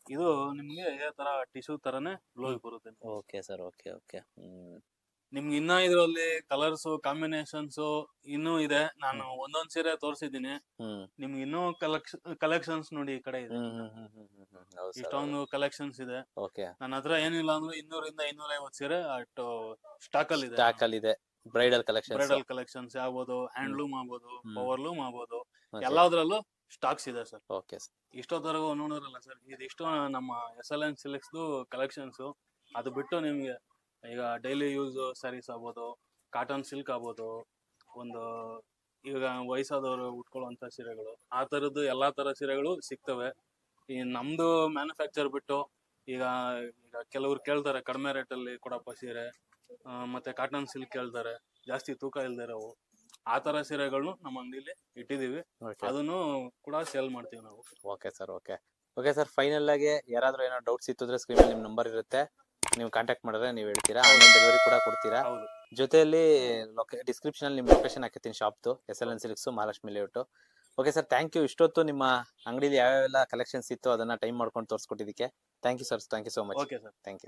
ಇದು ನಿಮ್ಗೆ ಇದೇ ತರ ಟಿಶ್ಯೂ ತರನೇ ಬ್ಲೌಸ್ ಬರುತ್ತೆ. Okay sir. Okay okay. ನಿಮ್ಗೆ ಇನ್ನ ಇದ್ರಲ್ಲಿ ಕಲರ್ಸ್ ಕಾಂಬಿನೇಷನ್ಸ್ ಇನ್ನೂ ಇದೆ. ನಾನು ಒಂದೊಂದ್ ಸೀರೆ ತೋರಿಸಿದೀನಿ. ನಿಮ್ಗೆ ಇನ್ನೂ ಕಲೆಕ್ಷನ್ಸ್ ನೋಡಿ ಈ ಕಡೆ ಇದೆ. ಇಷ್ಟೊಂದು ಕಲೆಕ್ಷನ್ಸ್ ಇದೆ. ಓಕೆ. ನನ್ನ ಹತ್ರ ಏನಿಲ್ಲ ಅಂದ್ರೆ 200ರಿಂದ 250 ಸೀರೆ ಅಷ್ಟು ಸ್ಟಾಕ್ ಅಲ್ಲಿ ಇದೆ. ಸ್ಟಾಕ್ ಅಲ್ಲಿ ಇದೆ. Bridal collection. ಬ್ರೈಡಲ್ ಕಲೆಕ್ಷನ್ಸ್ ಆಗ್ಬೋದು, ಹ್ಯಾಂಡ್ಲೂಮ್ ಆಗ್ಬೋದು, ಪವರ್ಲೂಮ್ ಆಗ್ಬೋದು, ಎಲ್ಲಾದ್ರಲ್ಲೂ ಸ್ಟಾಕ್ಸ್ ಇದೆ ಸರ್. ಓಕೆ. ಇಷ್ಟೊತ್ತರೆಗೂ ನೋಡಿದ್ರಲ್ಲ ಸರ್, ಇದಿಷ್ಟು ನಮ್ಮ SLN ಸಿಲ್ಕ್ಸ್ ಕಲೆಕ್ಷನ್ಸ್. ಅದು ಬಿಟ್ಟು ನಿಮ್ಗೆ ಈಗ ಡೈಲಿ ಯೂಸ್ ಸ್ಯಾರೀಸ್ ಆಗ್ಬೋದು, ಕಾಟನ್ ಸಿಲ್ಕ್ ಆಗ್ಬೋದು, ಒಂದು ಈಗ ವಯಸ್ಸಾದವರು ಉಟ್ಕೊಳ್ಳುವಂತ ಸೀರೆಗಳು, ಆ ತರದ್ದು ಎಲ್ಲಾ ತರ ಸೀರೆಗಳು ಸಿಗ್ತವೆ. ಈ ನಮ್ದು ಮ್ಯಾನುಫ್ಯಾಕ್ಚರ್ ಬಿಟ್ಟು ಈಗ ಈಗ ಕೆಲವ್ರು ಕೇಳ್ತಾರೆ ಕಡಿಮೆ ರೇಟಲ್ಲಿ ಕೊಡಪ್ಪ ಸೀರೆ, ಮತ್ತೆ ಕಾಟನ್ ಸಿಲ್ಕ್ ಕೇಳ್ತಾರೆ ಜಾಸ್ತಿ ತೂಕ ಇಲ್ದಿರೋವು. ಆ ತರ ಸೀರೆಗಳನ್ನು ನಮ್ಮ ಅಂಗಡಿಲಿ ಇಟ್ಟಿದೀವಿ. ಅದನ್ನು ಕೂಡ ಸೇಲ್ ಮಾಡ್ತೀವಿ ನಾವು. Okay sir. Okay okay sir. Final ಆಗಿ ಯಾರಾದ್ರೂ ಏನೋ ಡೌಟ್ಸ್ ಇತ್ತು ಅಂದ್ರೆ ಸ್ಕ್ರೀನ್ ಅಲ್ಲಿ ನಿಮ್ ನಂಬರ್ ಇರುತ್ತೆ, ನೀವು ಕಾಂಟ್ಯಾಕ್ಟ್ ಮಾಡಿದ್ರೆ ನೀವು ಹೇಳ್ತೀರಾ. ಆನ್ಲೈನ್ ಡೆಲಿವರಿ ಕೂಡ ಕೊಡ್ತೀರಾ? ಹೌದು. ಜೊತೆಯಲ್ಲಿ ಡಿಸ್ಕ್ರಿಪ್ಷನ್ ಅಲ್ಲಿ ನಿಮ್ ಲೊಕೇಶನ್ ಹಾಕಿರ್ತೀನಿ ಶಾಪ್ದು SLN silks Mahalakshmi layout. Okay sir, thank you. ಇಷ್ಟೊತ್ತು ನಿಮ್ಮ ಅಂಗಡಿಲಿ ಯಾವ್ಯಾವೆಲ್ಲ ಕಲೆಕ್ಷನ್ಸ್ ಇತ್ತು ಅದನ್ನ ಟೈಮ್ ಮಾಡ್ಕೊಂಡು ತೋರಿಸ್ಕೊಟ್ಟಿದ್ದಕ್ಕೆ thank you sir. Thank you so much. Okay sir. Thank you.